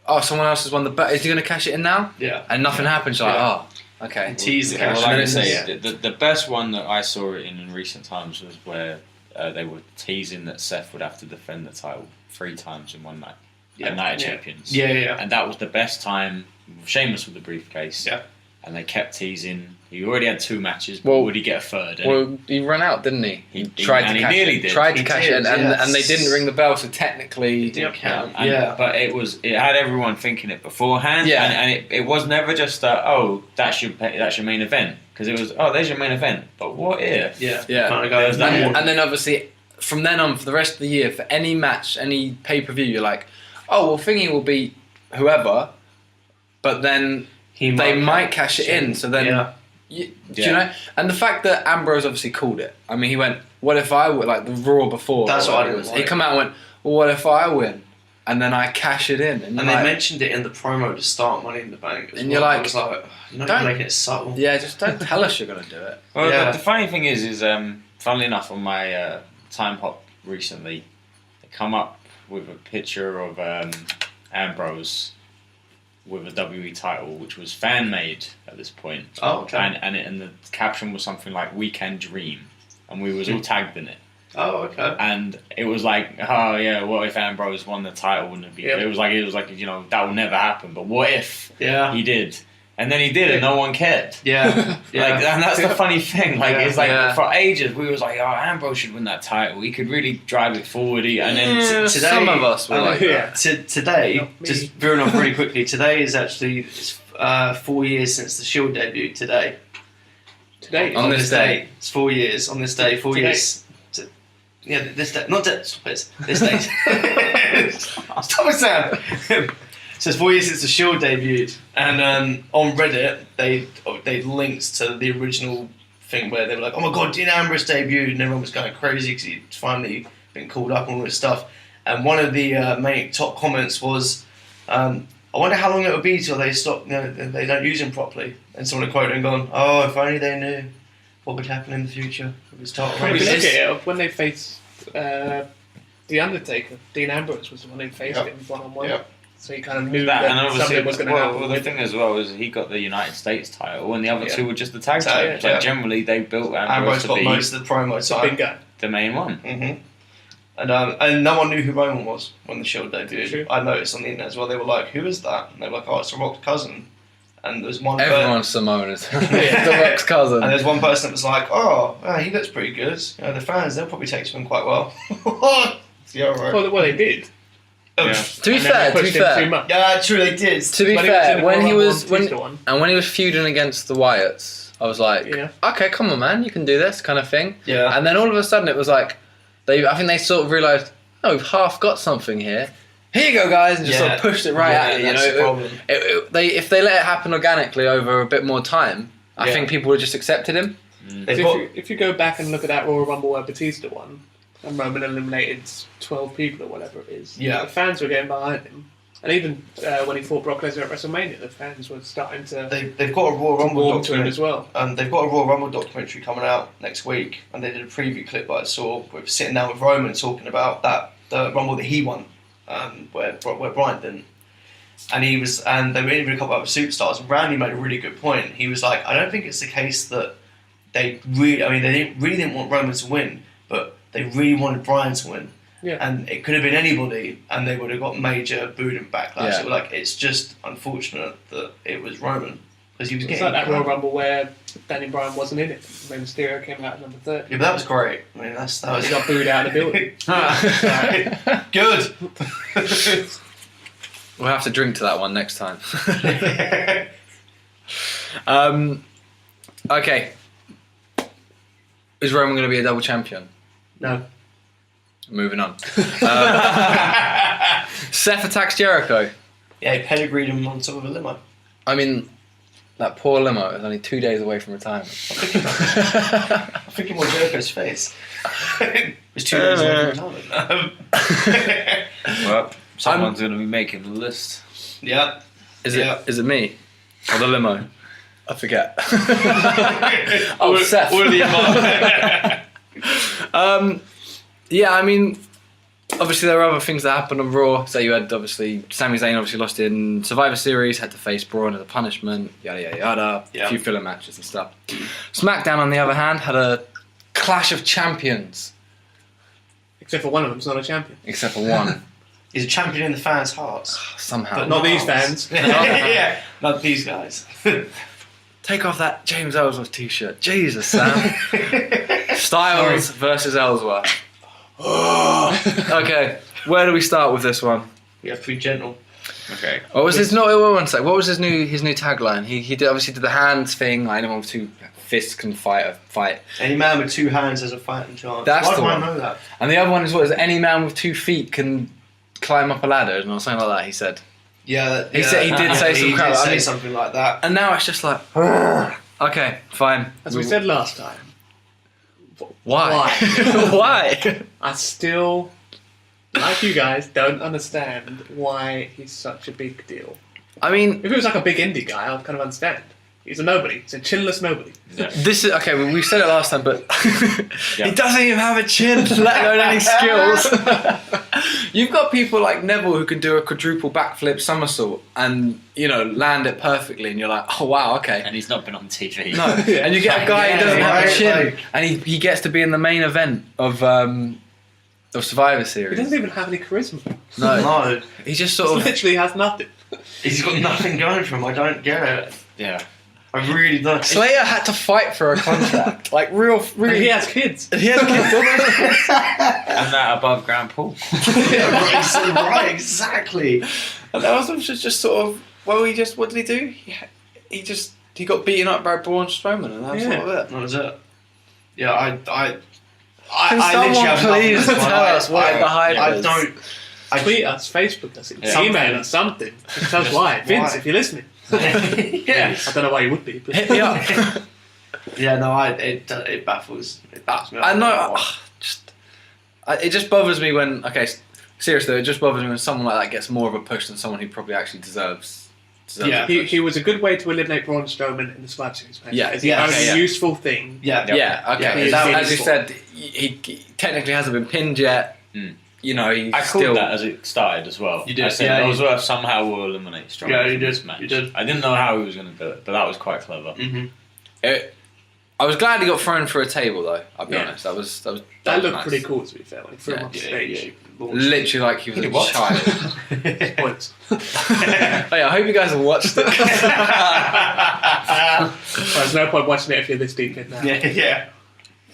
oh, someone else has won the bet. Is he going to cash it in now? Yeah. And nothing happens. You're like, oh, okay. And tease the Well, cash. like I And say, the best one that I saw it in recent times was where they were teasing that Seth would have to defend the title 3 times in one night. At Night of Champions. Yeah. And that was the best time. Sheamus with the briefcase. Yeah. And they kept teasing. He already had 2 matches, but Well- would he get a third? And Well, he ran out, didn't he? He tried and to he cash nearly it. did. Tried to He cash did, it, and yes. they didn't ring the bell, so technically, It didn't count. And- Yeah. But it had everyone thinking it beforehand. Yeah. And it was never just that's your main event, because it was there's your main event. But what if? Yeah. Yeah. Kind of goes that and, one. and then obviously from then on for the rest of the year, for any match, any pay-per-view, you're like, oh well, Thingy will beat whoever, but then they might cash it in. So then, do you know? And the fact that Ambrose obviously called it. I mean, he went, "What if I win?" Like the Raw before. That's what I didn't was. like. He come out and went, "Well, what if I win?" And then I cash it in. And they mentioned it in the promo to start Money in the Bank. And you're like, I was like, you're not don't- even making it subtle. yeah, just don't tell us you're gonna do it. Well, Yeah. the funny thing is funnily enough, on my time hop recently, they come up with a picture of Ambrose with a WWE title, which was fan made at this point. Oh, okay. And the caption was something like "Weekend Dream," and we was all tagged in it. Oh, okay. And it was like, oh yeah, what if Ambrose won the title? Wouldn't it be? Yep. It was like that will never happen. But what if Yeah. he did? And then he did, and no one cared. Yeah. Like, and that's the funny thing. Like, Yeah. it's like Yeah. for ages we was like, oh, Ambrose should win that title. He could really drive it forward. And then Yeah, today- some of us were like, Yeah. Today, Not me. just veering off really quickly, today is actually 4 years since the Shield debut. Today. Today. On this day. It's 4 years. On this day, 4 Today. years. Yeah, this day. Not that. Stop it. This day. Stop it, Sam. So it's 4 years since the Shield debuted, and on Reddit they linked to the original thing where they were like, "Oh my God, Dean Ambrose debuted," and everyone was going crazy because he'd finally been called up and all this stuff. And one of the main top comments was, "I wonder how long it would be till they stop. They don't use him properly." And someone had quoted and gone, "Oh, if only they knew what would happen in the future with his title When you reign." look at it, when they faced The Undertaker, Dean Ambrose was the one who faced Yep. him one-on-one. Yep. So he kind of knew that, and that obviously, something was going to happen. well, the with thing him. as well is he got the United States title, and the other Yeah. 2 were just the tag Tag, teams. yeah. Like, generally, they built Ambrose Ambrose to got be most of the promo It's a time. big guy. the main one. Mm-hmm. And no one knew who Roman was when the Shield debuted. True. I noticed on the internet as well. They were like, "Who is that?" And they were like, "Oh, it's The Rock's cousin." And there's one. everyone's Simone is the Rock's cousin. And there's one person that was like, "Oh, he looks pretty good." The fans, they'll probably take to him quite well. Yeah, right. Well, they did. Yeah. To be And then fair, they to be pushed him too fair, much. Yeah, true, they did. to be When he was in fair, the when he Royal was Rumble Batista one. and when he was feuding against the Wyatts, I was like, Yeah. okay, come on, man, you can do this kind of thing. Yeah. And then all of a sudden, it was like, I think they sort of realised, oh, we've half got something here. Here you go, guys, and just sort of pushed it right at you. You that's the know, problem. if they let it happen organically over a bit more time, I Yeah. think people would have just accepted him. They've So got- if you go back and look at that Royal Rumble where Batista won, and Roman eliminated 12 people or whatever it is, Yeah. the fans were getting behind him. And even when he fought Brock Lesnar at WrestleMania, the fans were starting to They've got a Royal Rumble warm to him documentary. as well. They've got a Royal Rumble documentary coming out next week, and they did a preview clip that I saw with sitting down with Roman talking about the Rumble that he won, where Bryan didn't. And they were interviewing a couple of other superstars, and Randy made a really good point. He was like, "I don't think it's the case that they didn't want Roman to win, but they really wanted Bryan to win." Yeah. And it could have been anybody, and they would have got major booed and backlash. Yeah. It was like, it's just unfortunate that it was Roman. because he was It's getting like that Royal Rumble where Daniel Bryan wasn't in it. When Mysterio came out at number 30. Yeah, but that was great. I mean, that was He got booed out of the building. good. We'll have to drink to that one next time. Okay. Is Roman going to be a double champion? No. Moving on. Seth attacks Jericho. Yeah, he pedigreed him on top of a limo. I mean, that poor limo is only 2 days away from retirement. I'm thinking more Jericho's face. It was 2 days away from retirement. Well, someone's going to be making the list. Yeah. Is it me? Or the limo? I forget. Seth. Or the above. Yeah, I mean, obviously there were other things that happened on Raw. So you had obviously Sami Zayn obviously lost in Survivor Series, had to face Braun as a punishment, yada yada yada. Yeah. A few filler matches and stuff. Smackdown on the other hand had a clash of champions, Except for one of them's not a champion. except for one He's a champion in the fans' hearts. somehow. But not these fans. Yeah, not these guys. Take off that James Ellsworth t-shirt. Jesus, Sam. Styles versus Ellsworth. Okay, where do we start with this one? Yeah, pretty gentle. Okay. What was his What was his new tagline? He did the hands thing. Like anyone with two fists can fight a fight. Any man with two hands has a fighting chance. That's Why the do I one. know that? And the other one is any man with 2 feet can climb up a ladder, or something like that. He said. Yeah, He said- he did say some he crap. did I say mean- something like that. And now it's just like, okay, fine. As we said last time, Why? Why? I still, like you guys, don't understand why he's such a big deal. I mean, If he was like a big indie guy, I'd kind of understand. He's a nobody. He's a chinless nobody. this is okay. We said it last time, but Yeah. he doesn't even have a chin, let alone any skills. You've got people like Neville who can do a quadruple backflip somersault and land it perfectly, and you're like, oh wow, okay. And he's not been on TV. No, and you get a guy who doesn't have a right, chin, like- and he gets to be in the main event of Survivor He Series. doesn't even have any charisma. No, No, he just He sort of. literally has nothing. he's got nothing going for him. I don't get it. Yeah. I really don't. Slayer had to fight for a contract, like really. And he has kids. He has kids. And that above ground pool. Right, exactly. And Ellsworth was just sort of. Well, what did he do? He got beaten up by Braun Strowman, and that's sort of it. That was it. Yeah, I Can literally someone have please nothing to tell say. us what the hype I is? don't. Tweet us, Facebook us, Yeah. email us, something. Just tell us why. Vince, if you're listening. Yeah. I don't know why you would be. But Hit me up. Yeah, no, it baffles me. I know. It just bothers me when. Okay, seriously, it just bothers me when someone like that gets more of a push than someone who probably actually deserves. Yeah. a push. he was a good way to eliminate Braun Strowman in the Survivor Series match. Yeah, It's the yeah, only okay, yeah. useful thing. Yeah, Yeah. Okay. Yeah, As you useful. said, he technically hasn't been pinned yet. Mm. He's I called still. that as it started as well. You did, I said yeah, Ellsworth somehow will eliminate Strowman Yeah, you from did, this match. you did. I didn't know how he was going to do it, but that was quite clever. Mm-hmm. I was glad he got thrown through a table though. I'll be Yeah. honest. That was That was looked nice. pretty cool, to be fair. When he threw him Yeah, off the stage. Literally like he was a What? child. Points. Oh, yeah, I hope you guys have watched it. There's no point watching it if you're this deep in now. Yeah.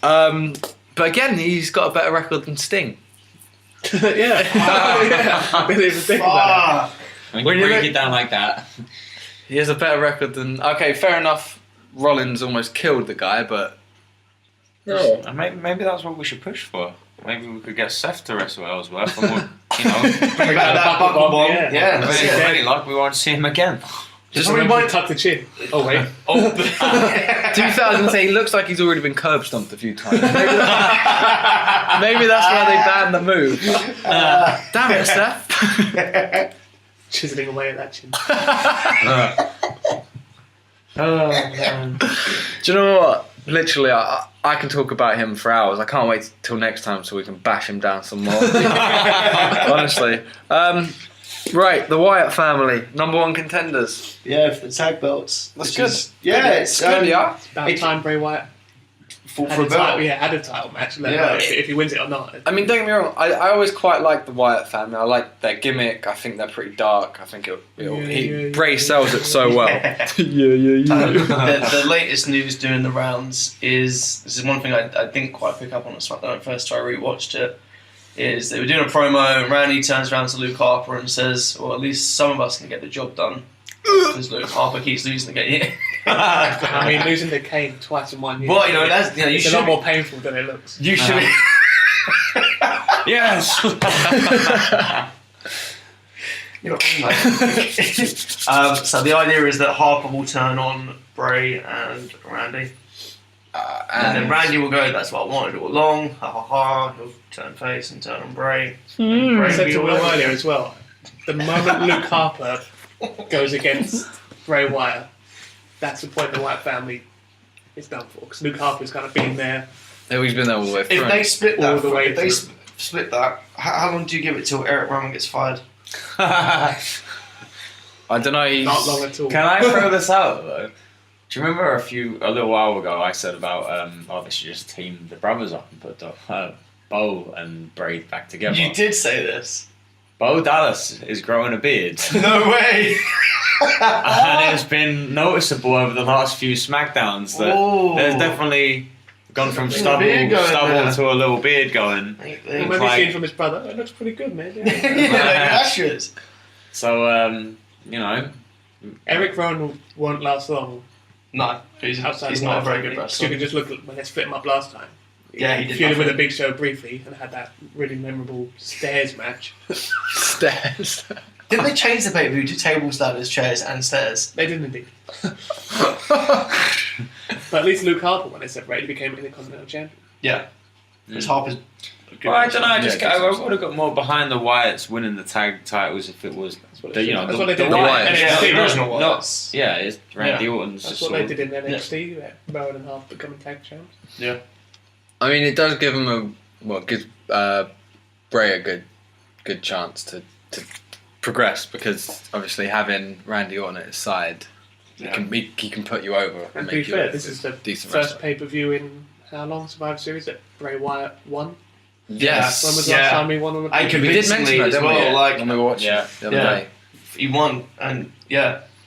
But again, he's got a better record than Sting. Yeah. I didn't even think about When When you you break look- it down like that, He has a better record than. Okay, fair enough. Rollins almost killed the guy, but and maybe that's what we should push for. Maybe we could get Seth to wrestle Ellsworth, and we'll, Bring back that buckle bomb. Yeah. Yeah, that's really, it. really like we won't see him again. Just we remember might- to tuck the chin. Oh, wait. Oh. to be fair, I was gonna say he looks like he's already been curb stomped a few times. Maybe that's why they banned the move. Damn it, Seth. Chiseling away at that chin. Oh man. Do you know what? Literally, I can talk about him for hours. I can't wait till next time so we can bash him down some more. Honestly. Right, the Wyatt family, #1 contenders. Yeah, for the tag belts. That's which good. is- yeah, It's good, yeah. About time, Bray Wyatt. fought for a belt. Had a title match. If he wins it or not. I mean, don't get me wrong. I always quite like the Wyatt family. I like their gimmick. I think they're pretty dark. I think Bray sells it so well. The latest news doing the rounds is, this is one thing I didn't quite pick up on at SmackDown at first, so I rewatched it, is they were doing a promo and Randy turns around to Luke Harper and says, well, at least some of us can get the job done. Because Luke Harper keeps losing the game. I mean, losing to Kane twice in 1 year. Well, that's, it's a lot more painful than it looks. You should. Yes. You're not so the idea is that Harper will turn on Bray and Randy. And then Randy will go, that's what I wanted all along. Ha ha ha. He'll turn face and turn on Bray. I said to Will earlier as well. The moment Luke Harper goes against Bray Wyatt, that's the point the Wyatt family is done for. Because Luke Harper's kind of been there. He's been there all the way through. If they split that, split that, how long do you give it till Eric Rowan gets fired? I don't know. Not long at all. Can I throw this out though? Do you remember a little while ago I said about they should just team the brothers up and put Bo and Bray back together? You did say this. Bo Dallas is growing a beard. No way. And it's been noticeable over the last few Smackdowns that there's definitely gone from stubble to a little beard going. Maybe seen from his brother. It looks pretty good, man. Ashes. So, Eric Rowan won't last long. No, he's not a very good wrestler. You can just look at when they split him up last time. Yeah, he did. Feuded with a Big Show briefly and had that really memorable stairs match. Stairs. Didn't they change the pay-per-view to tables, ladders, chairs, and stairs? They did indeed. But at least Luke Harper, when they separated, became Intercontinental Champion. Yeah. Because Harper's. Well, I don't know. I would have got more behind the Wyatts winning the tag titles if it was That's what they did in NXT. The original Wyatts. It's Randy Orton's. That's what they did in NXT. Rowan and Harper becoming tag champs. Yeah. I mean, it does give him gives Bray a good chance to progress, because obviously having Randy Orton at his side, he can put you over. And to be fair, this is the decent first pay-per-view in how long? Survivor Series that Bray Wyatt won. Yes. When was the last time he won on the And we did mention that, as didn't well. we? Like, when we were watching the other day. He won, and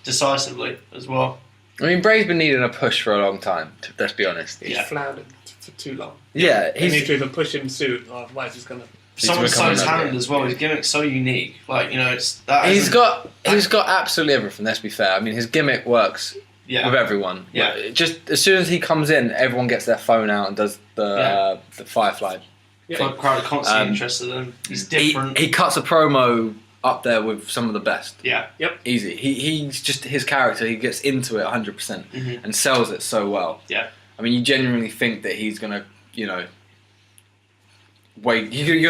decisively as well. I mean, Bray's been needing a push for a long time. Let's be honest. He's floundered for too long. Yeah, They need to either push him soon, or otherwise he's gonna. Someone so talented as well. His gimmick's so unique. Like, it's that. He's got absolutely everything. Let's be fair. I mean, his gimmick works with everyone. Yeah. Like, just as soon as he comes in, everyone gets their phone out and does the Firefly. The crowd are constantly interested in him. He's different. He cuts a promo up there with some of the best. Yeah. Yep. Easy. He's just his character. He gets into it 100% and sells it so well. Yeah. I mean, you genuinely think that he's gonna, you're gonna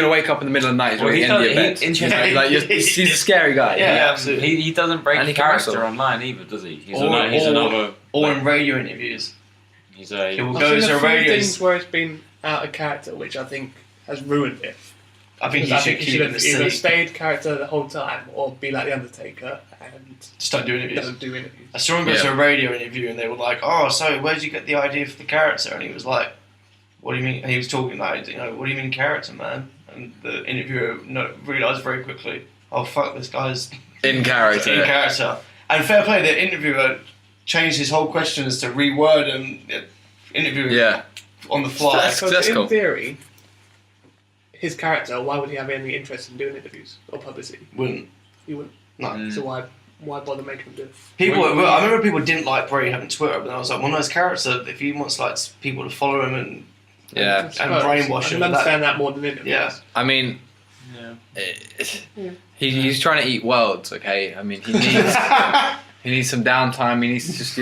wake up in the middle of the night. He's already in your bed. He's a scary guy. Yeah, absolutely. He doesn't break And character online either, does he? He's another. Or in radio interviews. He will go to radio. Things where it's been out of character, which I think has ruined it. I think he should have either stayed character the whole time or be like the Undertaker and just don't do interviews. Don't do interviews. I saw him go to a radio interview and they were like, "Oh, so where did you get the idea for the character?" And he was like, "What do you mean?" And he was talking like, "What do you mean character, man?" And the interviewer realised very quickly, "Oh fuck, this guy's in character." In character. And fair play, the interviewer changed his whole questions to reword and interview on the fly. So in theory, his character, why would he have any interest in doing interviews or publicity? Wouldn't. He wouldn't. No. So why bother making him do it? I remember people didn't like Bray having Twitter, but I was like, well, no, his character, if he wants people to follow him and brainwash him. I can understand that more than interviews. Yeah. I mean, he's trying to eat worlds, okay? I mean, he needs some downtime. He needs to just,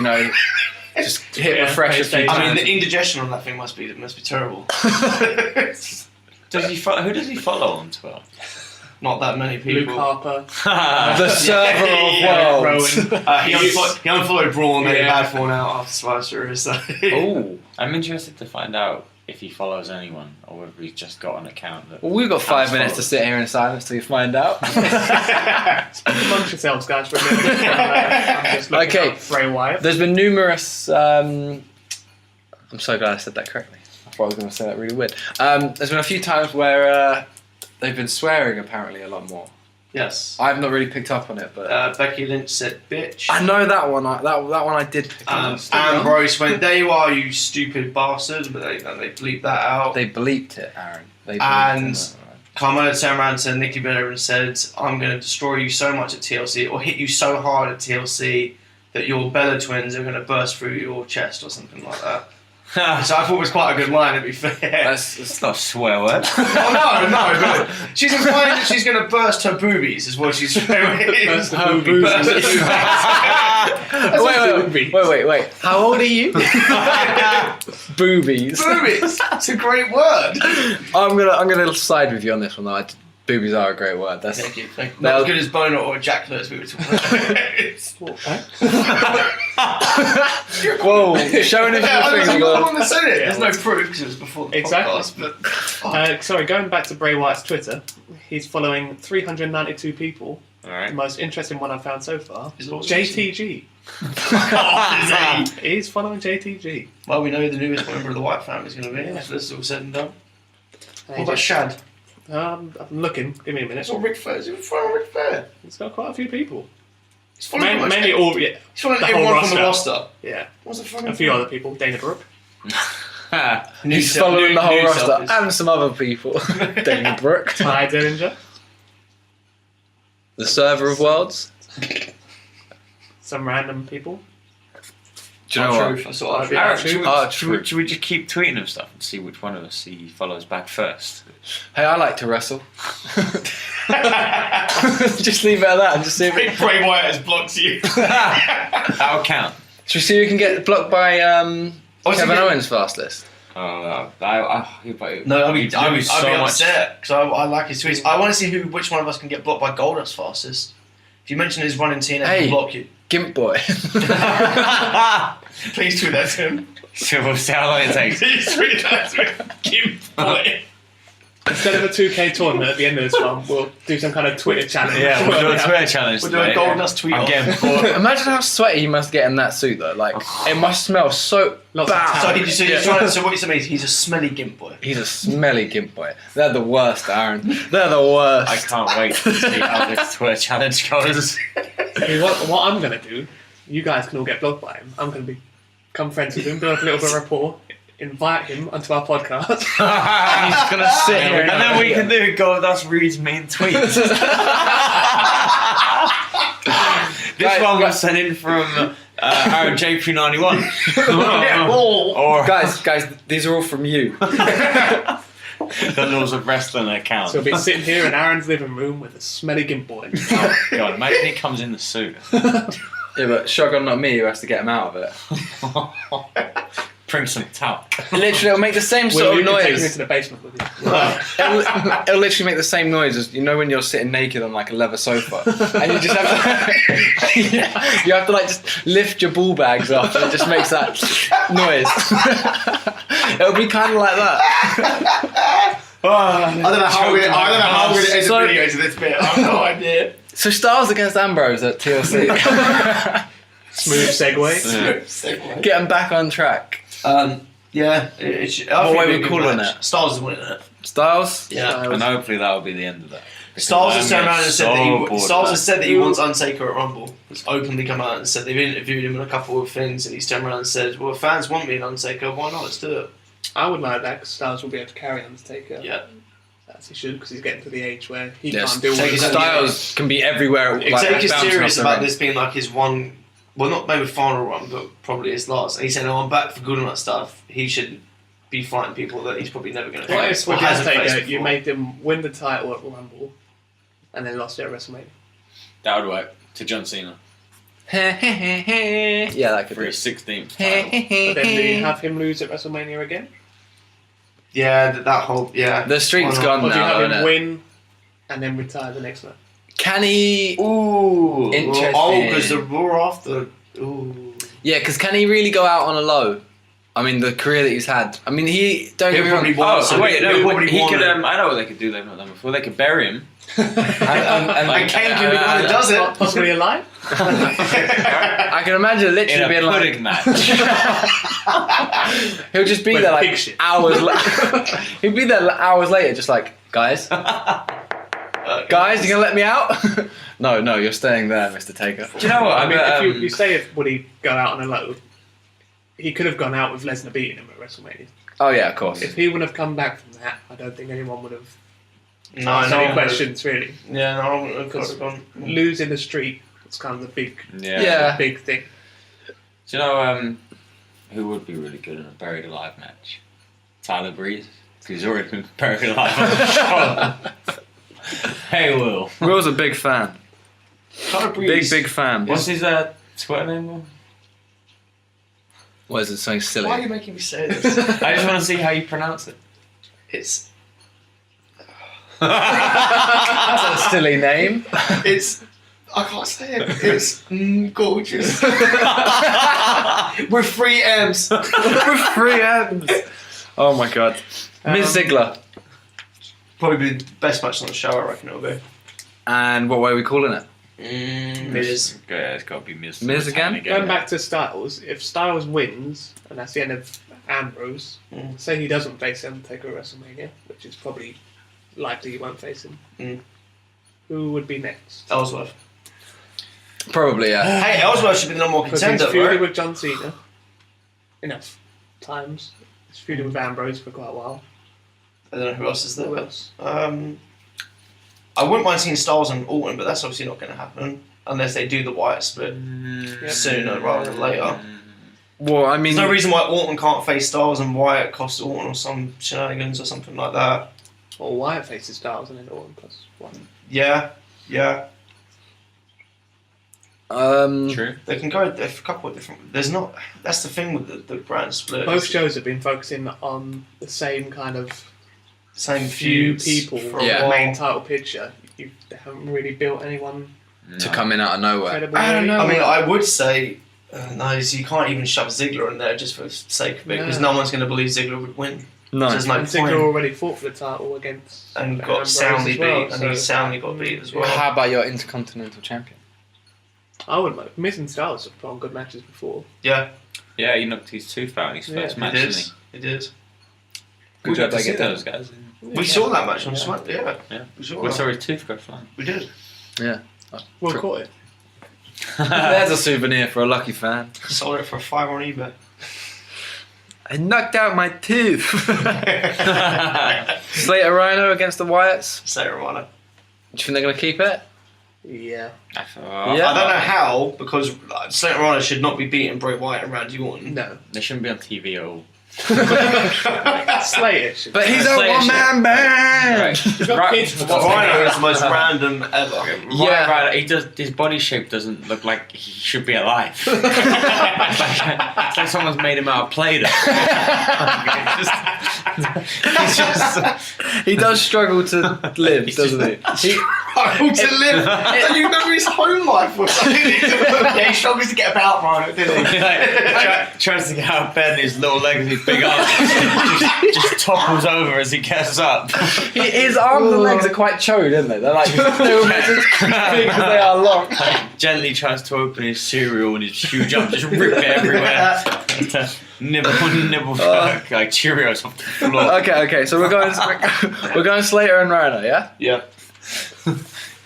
just hit refresh a few times. I mean, the indigestion on that thing must be terrible. Who does he follow on Twitter? Not that many people. Luke Harper. The server of worlds. He unfollowed Braun and made a bad one out after Survivor Series. So. Oh, I'm interested to find out if he follows anyone or whether he's just got an account. Well, we've got 5 minutes to sit here in silence till you find out. Amongst yourselves, guys, for a minute. I'm just looking up Bray Wyatt. There's been numerous... I'm so glad I said that correctly. I was going to say that really weird. There's been a few times where they've been swearing apparently a lot more. Yes. I've not really picked up on it, but Becky Lynch said bitch. I know that one. That one I did pick up. Ambrose went, there you are, you stupid bastard, but they bleeped that out. They bleeped it, Aaron. They bleeped And it, right. Carmella turned around to Nikki Bella and said, I'm going to destroy you so much at TLC, or hit you so hard at TLC that your Bella twins are going to burst through your chest or something like that. So I thought it was quite a good line, to be fair. That's not a swear word. Oh, no, but she's implying that she's going to burst her boobies, is what she's saying. Burst her boobies. Wait. How old are you? Boobies. Boobies! That's a great word. I'm gonna side with you on this one though. Boobies are a great word. That's Thank you. Not as good as boner or ejaculate as we were talking about. Whoa, showing us your I'm finger. the one that said it. There's no proof because it was before the Exactly. podcast. But Sorry, going back to Bray Wyatt's Twitter, he's following 392 people. Alright. The most interesting one I've found so far. Is it JTG. He's following JTG. well, we know who the newest member of the White family is going to be. Yeah. After this is all said and done. And What about Shad? I'm looking. Give me a minute. It's all Ric Flair. Is it following Ric Flair? It's got quite a few people. He's following Mainly all, yeah. He's following the whole everyone from the roster. roster. Yeah. What's the fucking A few other people. Dana Brooke. He's following the whole new roster selfies. and some other people. Dana Brooke, Ty Dillinger. the server of worlds. Some random people. Do you know what? Truth. I saw our Yeah, truth. Should we just keep tweeting him stuff and see which one of us he follows back first? Hey, I like to wrestle. Just leave it at that and just see if it... Bray Wyatt has blocked you. That'll count. Should we see who can get blocked by What's he Kevin get- Owens fastest? No, I'd be upset because I like his tweets. I want to see which one of us can get blocked by Goldust fastest. If you mention his run in TNA, Hey. he'll block you. Gimp Boy. Please tweet that to him. So we'll see how long it takes. Please tweet that to him. Gimp boy. Instead of a 2K tournament at the end of this one, we'll do some kind of Twitter challenge. Yeah, we'll do a Twitter challenge. We'll do a Goldust tweet. I'm off. getting bored. Imagine how sweaty he must get in that suit though. Like, it must smell so Lots of bad. So what you're saying is he's a smelly Gimp boy. He's a smelly Gimp Boy. They're the worst, Aaron. They're the worst. I can't wait to see how this Twitter challenge goes. What I'm going to do, you guys can all get blocked by him. I'm going to become friends with him, build up a little bit of rapport, invite him onto our podcast. He's gonna sit here And then we can do Goldust reads mean tweets. This one was sent in from Aaron JP91. Or Guys, these are all from you. the Laws of Wrestling account. So we'll be sitting here in Aaron's living room with a smelly Gimp boy. Oh God, imagine he comes in the suit. Yeah, but Shogun, not me, who has to get him out of it. Bring some talc. Literally, it'll make the same sort Will of you take him into noise. the basement with you? It'll literally make the same noise as when you're sitting naked on like a leather sofa, and you just have to, you have to like just lift your ball bags up, and it just makes that noise. It'll be kind of like that. I don't know how we're going to edit So- video to this bit. I have no idea. So Styles against Ambrose at TLC. Smooth segue. Get him back on track. Yeah. What way we calling it? Styles is winning it. Styles. Yeah. And hopefully that'll be the end of that. Styles has turned around and said bored that he wants Undertaker at Rumble. He's openly come out and said they've interviewed him in a couple of things, and he's turned around and said, "Well, if fans want me in Undertaker, why not? Let's do it." I would like that because Styles will be able to carry Undertaker. Yeah. As he should, because he's getting to the age where he Yes, can't deal with Take it. his- Styles can be everywhere. Taker's bouncing serious off the about ring. this being like his one, well, not maybe final run, but probably his last. And he said, "Oh, I'm back for good and that stuff." He should be fighting people that he's probably never going to What face. if or with hasn't Undertaker faced you before. made him win the title at Rumble and then lost it at WrestleMania? That would work. To John Cena. Yeah, that could For be. his 16th title. But then do you have him lose at WrestleMania again? Yeah, that whole The streak's Why not? gone Or do you now, have him isn't it? win and then retire the next night? Can he? Ooh. Interesting. Oh, because the Raw after. Ooh. Yeah, because can he really go out on a low? I mean, the career that he's had. I mean, he don't get me wrong. probably won. Oh, wait, no, Nobody he won could. it. I know what they could do. They've not done before. They could bury him. And And Kane can be the one that does it. Possibly alive? I can imagine it literally In a being pudding like match. he'll just be With there pig like shit. hours. He'll be there hours later, just like guys, guys, you gonna let me out? No, you're staying there, Mr. Taker. Do you know what? I mean, bet, if you say would he go out on a low, he could have gone out with Lesnar beating him at WrestleMania. Oh yeah, of course. If he would have come back from that, I don't think anyone would have No, asked any no. questions really. Yeah, no, I wouldn't have gone. Losing the streak, it's kind of the big, Yeah. big thing. Do you know who would be really good in a buried alive match? Tyler Breeze. Because he's already been buried alive on the show. Hey, Will. Will's a big fan. Tyler Breeze. Big fan. What's his Twitter name, Will? What is it? Something silly. Why are you making me say this? I just want to see how you pronounce it. It's That's a silly name. it's. I can't say it. It's gorgeous. With 3 M's. With 3 M's. Oh my god. Ms. Ziggler. Probably the best match on the show, I reckon it'll be. And what way are we calling it? Miz. Yeah, it's got to be Miz. Miz again? Going back to Styles, if Styles wins, and that's the end of Ambrose, say he doesn't face Undertaker at WrestleMania, which is probably likely he won't face him, who would be next? Ellsworth. Probably, yeah. Hey, Ellsworth should be the number one Because he's contender, feuded right? with John Cena enough times. He's feuded with Ambrose for quite a while. I don't know who else is there. Who else? I wouldn't mind seeing Styles and Orton, but that's obviously not going to happen unless they do the Wyatt split sooner rather than later. Well, I mean... There's no reason why Orton can't face Styles and Wyatt costs Orton or some shenanigans or something like that. Or Wyatt faces Styles and then Orton plus one. Yeah. True. They can go a couple of different... There's not... That's the thing with the brand split. Both shows have been focusing on the same kind of Same few feuds people for for a Yeah. the while. main title picture. You haven't really built anyone To come in out of nowhere. credible. I don't really. know. I mean, I would say... no, you can't even shove Ziggler in there just for the sake of it, because no one's going to believe Ziggler would win. No. There's no And Ziggler point. already fought for the title against And got Ambrose soundly as well, beat, and he soundly got beat as well. How about your Intercontinental Champion? I would like Miz and Styles have put on good matches before. Yeah, Yeah, he knocked his tooth out in his first he match, did. didn't He did. he? Good job got to they see get that. those guys. We saw that match on Smackdown. Yeah. We saw We that. saw his tooth go flying. We did. Yeah. Well, caught it. There's a souvenir for a lucky fan. Sold it for a $5 on eBay. I knocked out my tooth. Slater Rhino against the Wyatts. Say Romano. Do you think they're going to keep it? Yeah. I thought, Yeah. I don't know how, because Slater Romano should not be beating Bray Wyatt and Randy Orton. No. They shouldn't be on TV at all. Slater should But he's a Slater one-man band. Right. got kids for that. Rhino is the most random ever. Yeah, right. He does. His body shape doesn't look like he should be alive. It's like someone's made him out of Play-Doh. He does struggle to live, doesn't he? Struggled to live. And you know his home life was. Yeah, he struggles to get about, Rhino, didn't he? Tries to get out of bed and his little legs and his big arms just topples over as he gets up. His arms and legs are quite chode, aren't they? They're like they're almost as big as they are long. Gently tries to open his cereal and his huge arms just rip it everywhere. nibble like Cheerios off the floor. Okay. So we're going Slater and Rhino, yeah? Yeah.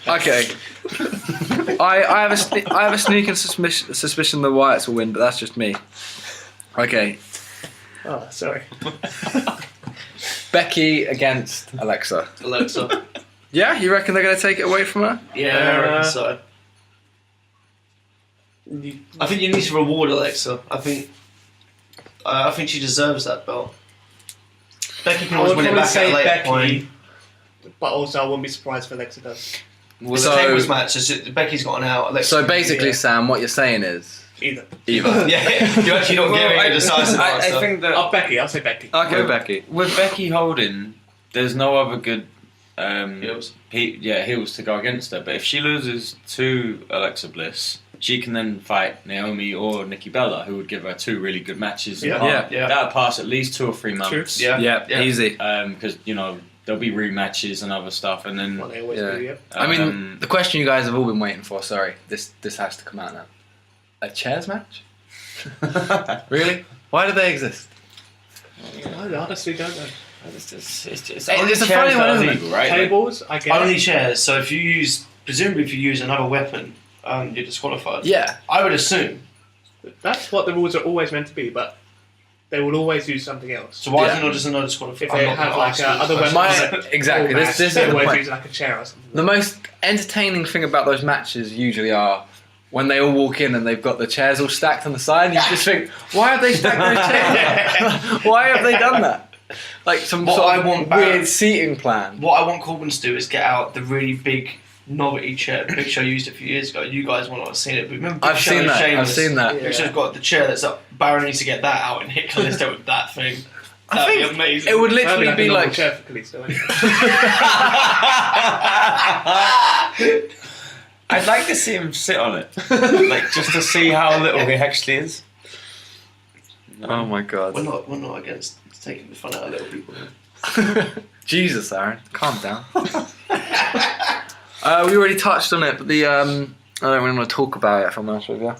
Okay. I have a sneaking suspicion the Wyatts will win, but that's just me. Okay. Oh, sorry. Becky against Alexa. Alexa. Yeah, you reckon they're going to take it away from her? Yeah, I reckon so. I think you need to reward Alexa. I think she deserves that belt. Becky can I always would win it probably back at a say later point. Becky, but also I wouldn't be surprised if Alexa does. It's a tables match. Becky's gotten out. Alexa. So basically, Yeah. Sam, what you're saying is Either. either. Yeah, you're actually not giving a decisive answer. I think that Oh, Becky. I'll say Becky. Okay, with, Becky. with Becky holding, there's no other good Heels. heels to go against her. But if she loses to Alexa Bliss, she can then fight Naomi or Nikki Bella, who would give her 2 really good matches. Yeah. Yeah. Yeah. That'll pass at least 2 or 3 months. Yeah. Yeah, easy. Because there'll be rematches and other stuff, and then Well, they always Yeah. do, yeah. I mean, the question you guys have all been waiting for. Sorry, this has to come out now. A chairs match? Really? Why do they exist? I honestly don't know. it's It's a funny one, isn't it? illegal, right? Tables, I guess. Only chairs. So if you use, presumably, if you use another weapon, you're disqualified. Yeah. I would assume. That's what the rules are always meant to be, but they will always use something else. So why Yeah. is it not just another disqualified? If they have like other weapons, Exactly. This is they the always point. use like a chair or something. The most entertaining thing about those matches usually are when they all walk in and they've got the chairs all stacked on the side, and you just think, why have they stacked those chairs? Why have they done that? Like some What sort I of want weird back- seating plan. What I want Corbin to do is get out the really big novelty chair. Big Show used it a few years ago. You guys might not have seen it, but remember Big I've Show seen and that. I've Sheamus? seen that. Yeah. Big Show's got the chair that's up. Baron needs to get that out and hit Kalisto with that thing. I That'd think be amazing. it would That'd literally like be a normal like. chair for Kalisto, anyway. I'd like to see him sit on it, like just to see how little he actually is. Oh my god. We're not against taking the fun out of little people. Jesus, Aaron, calm down. We already touched on it, but the I don't really want to talk about it. If I'm honest with you,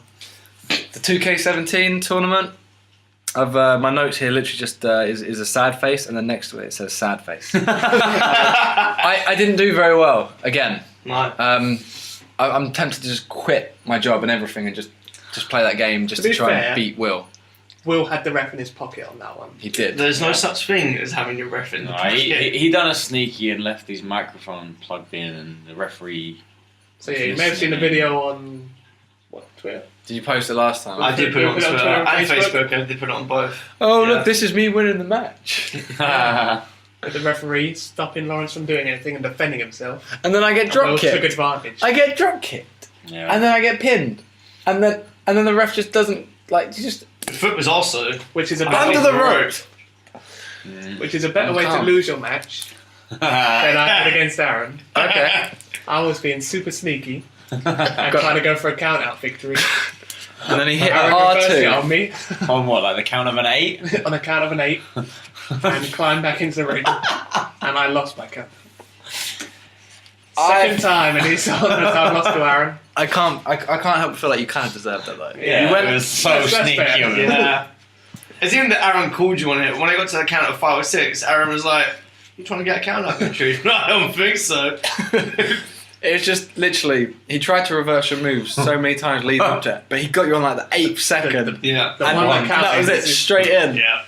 the 2K17 tournament. I've my notes here literally just is a sad face, and then next to it says sad face. I didn't do very well again. No. I'm tempted to just quit my job and everything and just play that game just To to be try fair- and beat Will. Will had the ref in his pocket on that one. He did. There's no such thing as having your ref in the No, pocket. he done a sneaky and left his microphone plugged in, and the referee. So yeah, you may have seen the video on Twitter. Did you post it last time? I did put it on Put it on Twitter Twitter and and Facebook. I did put it on both. Oh Yeah. look, this is me winning the match. With the referee stopping Lawrence from doing anything and defending himself. And then I get And drop Will took kicked. advantage. I get drop kicked. Yeah. And then I get pinned. And then the ref just doesn't like just The foot was also Which is a under better, the rope. which is a better way to Calm. lose your match than I did against Aaron. Okay. I was being super sneaky and trying to go for a count out victory. And then he hit Aaron reversed it R2. on me On what, like the count of an 8? on a count of an 8 and climbed back into the ring, and I lost by count. Second time, and he's on the time lost to Aaron. I can't help but feel like you kind of deserved that though. Yeah, you went. It was so That's sneaky fair. on him. yeah. It's even that Aaron called you on it. When I got to the count of 5 or 6, Aaron was like, "You trying to get a count out victory?" No, I don't think so. It was just literally he tried to reverse your moves so many times leading up to it, but he got you on like the 8th second. Yeah. The And one that that was counted. it, straight in. Yeah.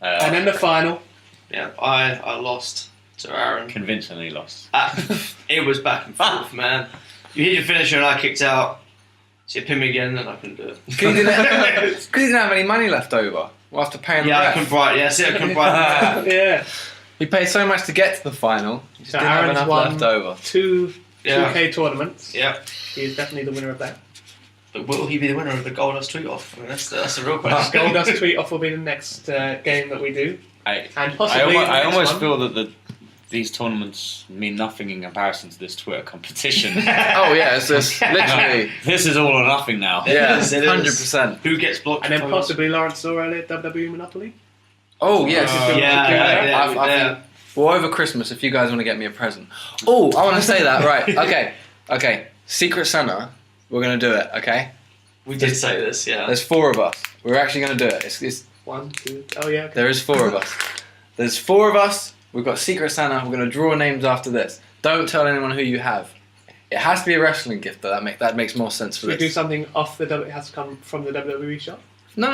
And then the final. Yeah. I lost to Aaron. Convincingly lost. It was back and forth, man. You hit your finisher and I kicked out. So you pinned me again and I couldn't do it. Because he didn't have any money left over after paying Yeah, I the couldn't ref. bright. Yeah, see, I couldn't bright. Yeah. He paid so much to get to the final, he just So didn't have Aaron's enough won left over. two Yeah. 2K tournaments. Yeah. He is definitely the winner of that. But will he be the winner of the Goldust tweet off? I mean, that's the real question. Goldust tweet off will be the next game that we do. I And possibly the I next almost one. feel that these tournaments mean nothing in comparison to this Twitter competition. Oh yeah, it's just literally. This is all or nothing now. Yeah, It is. 100%. Who gets blocked? And then possibly Lawrence saw earlier WWE Monopoly. Oh yes. Yeah. Well, over Christmas, if you guys want to get me a present. Oh, I want to say that. Right. Okay. Secret Santa. We're gonna do it. Okay. We did say this, yeah. There's 4 of us. We're actually gonna do it. It's 1, 2. Oh yeah. Okay. there is 4 of us. There's 4 of us. We've got Secret Santa. We're gonna draw names after this. Don't tell anyone who you have. It has to be a wrestling gift though. That makes more sense for Should we do this. something off the it has to come from the WWE shop? No.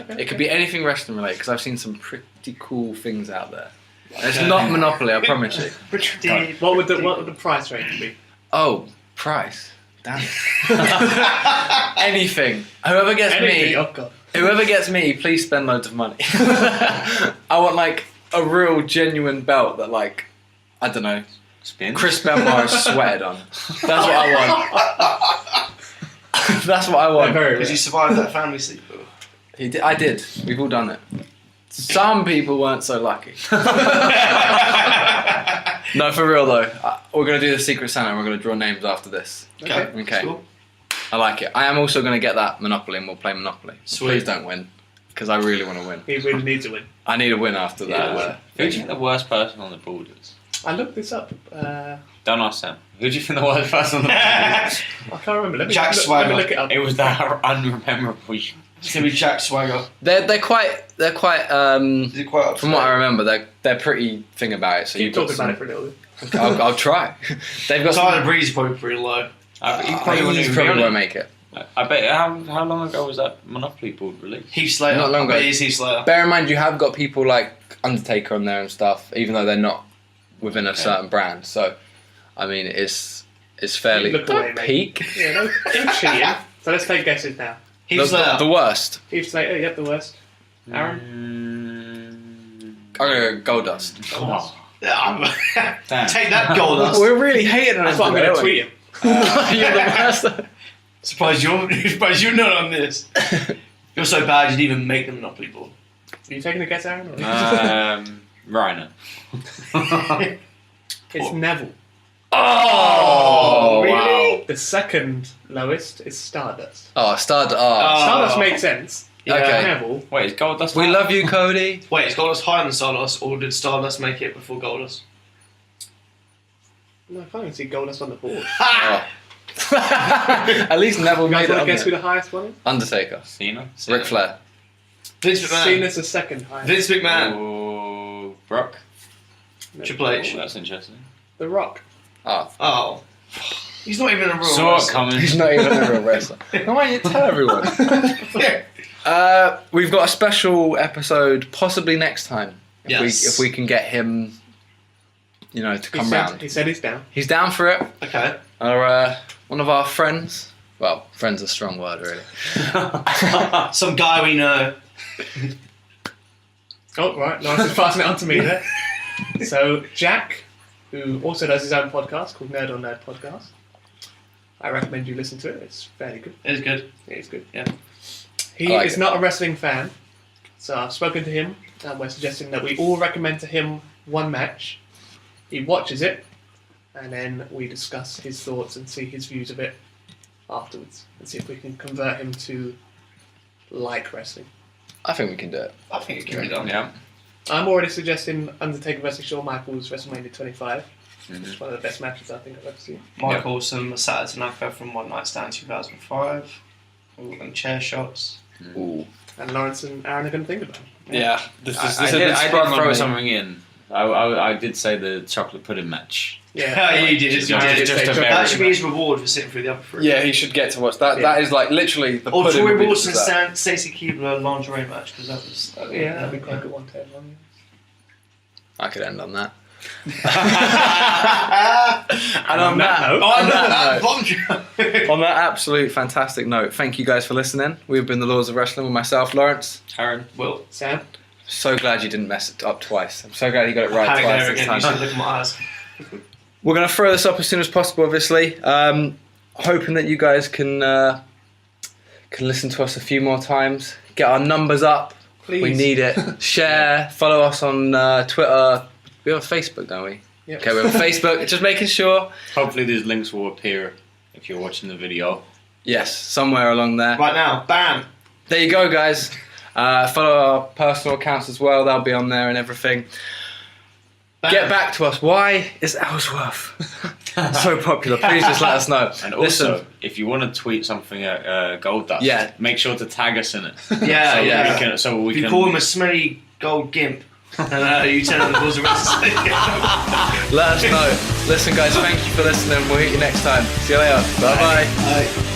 Okay, It could be anything wrestling related because I've seen some pretty cool things out there. And it's not Monopoly, I promise you. What would the price range be? Oh, price. Damn it. Anything. Whoever gets Anything. me, Oh god. whoever gets me, please spend loads of money. I want like a real genuine belt that like, I don't know, Spin. Chris Benoit is sweated on. That's what I want. That's what I They're want. very Because rare. you survived that family sleeper. I did. We've all done it. Some people weren't so lucky. No, for real though. We're going to do the Secret Santa and we're going to draw names after this. Okay. Okay. Cool. I like it. I am also going to get that Monopoly and we'll play Monopoly. Sweet. Please don't win. because I really want to win. He really needs to win. I need a win after that. Who do you think the worst person on the board is? I looked this up. Don't ask Sam. Who do you think the worst person on the board is? I can't remember. Let me Jack let Swagger. me look it up. It was that unmemorable. It's gonna be Jack Swagger. They're quite. Is it quite upset? From what I remember, they're pretty thing about it. So Keep you've got talking about some, it for a little bit. I'll try. They've got. Tyler Breeze is probably pretty low. He He probably wouldn't even be on won't it. make it. I bet. How long ago was that Monopoly board released? Heath Slater. Not long I bet ago. it is Heath Slater. Bear in mind, you have got people like Undertaker on there and stuff, even though they're not within a certain brand. So, I mean, it's fairly Look away, mate. peak. Yeah, no cheating. So let's take guesses now. Heath Slater. The worst. Heath Slater, yep, the worst. Aaron? I'm gonna go Goldust. Come on. Damn. Take that, Goldust. We're really hating on That's what I'm going to tweet him. You're the worst. Surprised you're not on this. You're so bad you didn't even make the Monopoly board. Are you taking a guess, Aaron? Or? Rhino. It's Neville. Oh, really? The second lowest is Stardust. Oh, Stardust. Stardust makes sense. Okay. Neville. Wait, is Goldust? We love you, Cody. Wait, is Goldust higher than Stardust, or did Stardust make it before Goldust? No, I can't even see Goldust on the board. Oh. At least Neville You guys made it want on to guess who there. the highest one is? Undertaker. Cena. Ric Flair. Vince McMahon. Cena's the second highest. Vince McMahon. Oh, Brock. No. Triple H. Oh, that's interesting. The Rock. Oh. Oh. He's not even a real Saw it wrestler. coming. He's not even a real wrestler. Why don't you tell everyone? We've got a special episode possibly next time. If we can get him, to come round. He said he's down. He's down for it. Okay. One of our friends. Well, friend's a strong word, really. Some guy we know. Oh, right. Nice. Just passing it on to me there. So, Jack, who also does his own podcast called Nerd on Nerd Podcast. I recommend you listen to it. It's fairly good. It is good. It is good. Yeah. He I like is it. not a wrestling fan, so I've spoken to him and we're suggesting that we all recommend to him one match. He watches it, and then we discuss his thoughts and see his views of it afterwards, and see if we can convert him to like wrestling. I think we can do it. I think it can be done. Yeah. I'm already suggesting Undertaker versus Shawn Michaels WrestleMania 25. Mhm. It's one of the best matches I think I've ever seen. Mike Awesome, Saturday Night Fever from One Night Stand 2005. All them chair shots. Ooh. And Lawrence and Aaron are going to think about it. Yeah. This I did throw something in. I did say the chocolate pudding match. Yeah, you did. Just You a did. very- That should be his reward for sitting through the other three. Yeah, he should get to watch that. Yeah. That is like literally the Or pudding Troy would be Wilson just that. and Stacey Keebler lingerie match, because that was. Yeah, that'd be quite a good one to end on. I could end on that. And on that note, On that absolute fantastic note, thank you guys for listening. We've been the Lords of Wrestling with myself, Lawrence. Aaron. Well, Sam, So glad you didn't mess it up twice. I'm so glad you got it right panic twice there this again. You should time. look at my eyes. We're going to throw this up as soon as possible, obviously. Hoping that you guys can listen to us a few more times. Get our numbers up. please. We need it. Share. Follow us on Twitter. We have a Facebook, don't we? Yep. Okay, we have a Facebook. Just making sure. Hopefully these links will appear if you're watching the video. Yes, somewhere along there. Right now, bam! There you go, guys. Follow our personal accounts as well. They'll be on there and everything. Bam. Get back to us. Why is Ellsworth so popular? Please just let us know. And Listen, also, if you want to tweet something at Goldust, Yeah. make sure to tag us in it. Yeah, so yeah. We can, so we If you can. call him a smelly gold gimp, and you tell him the balls of wrestling. let us know. Listen, guys, thank you for listening. We'll hit you next time. See you later. Bye-bye. Bye.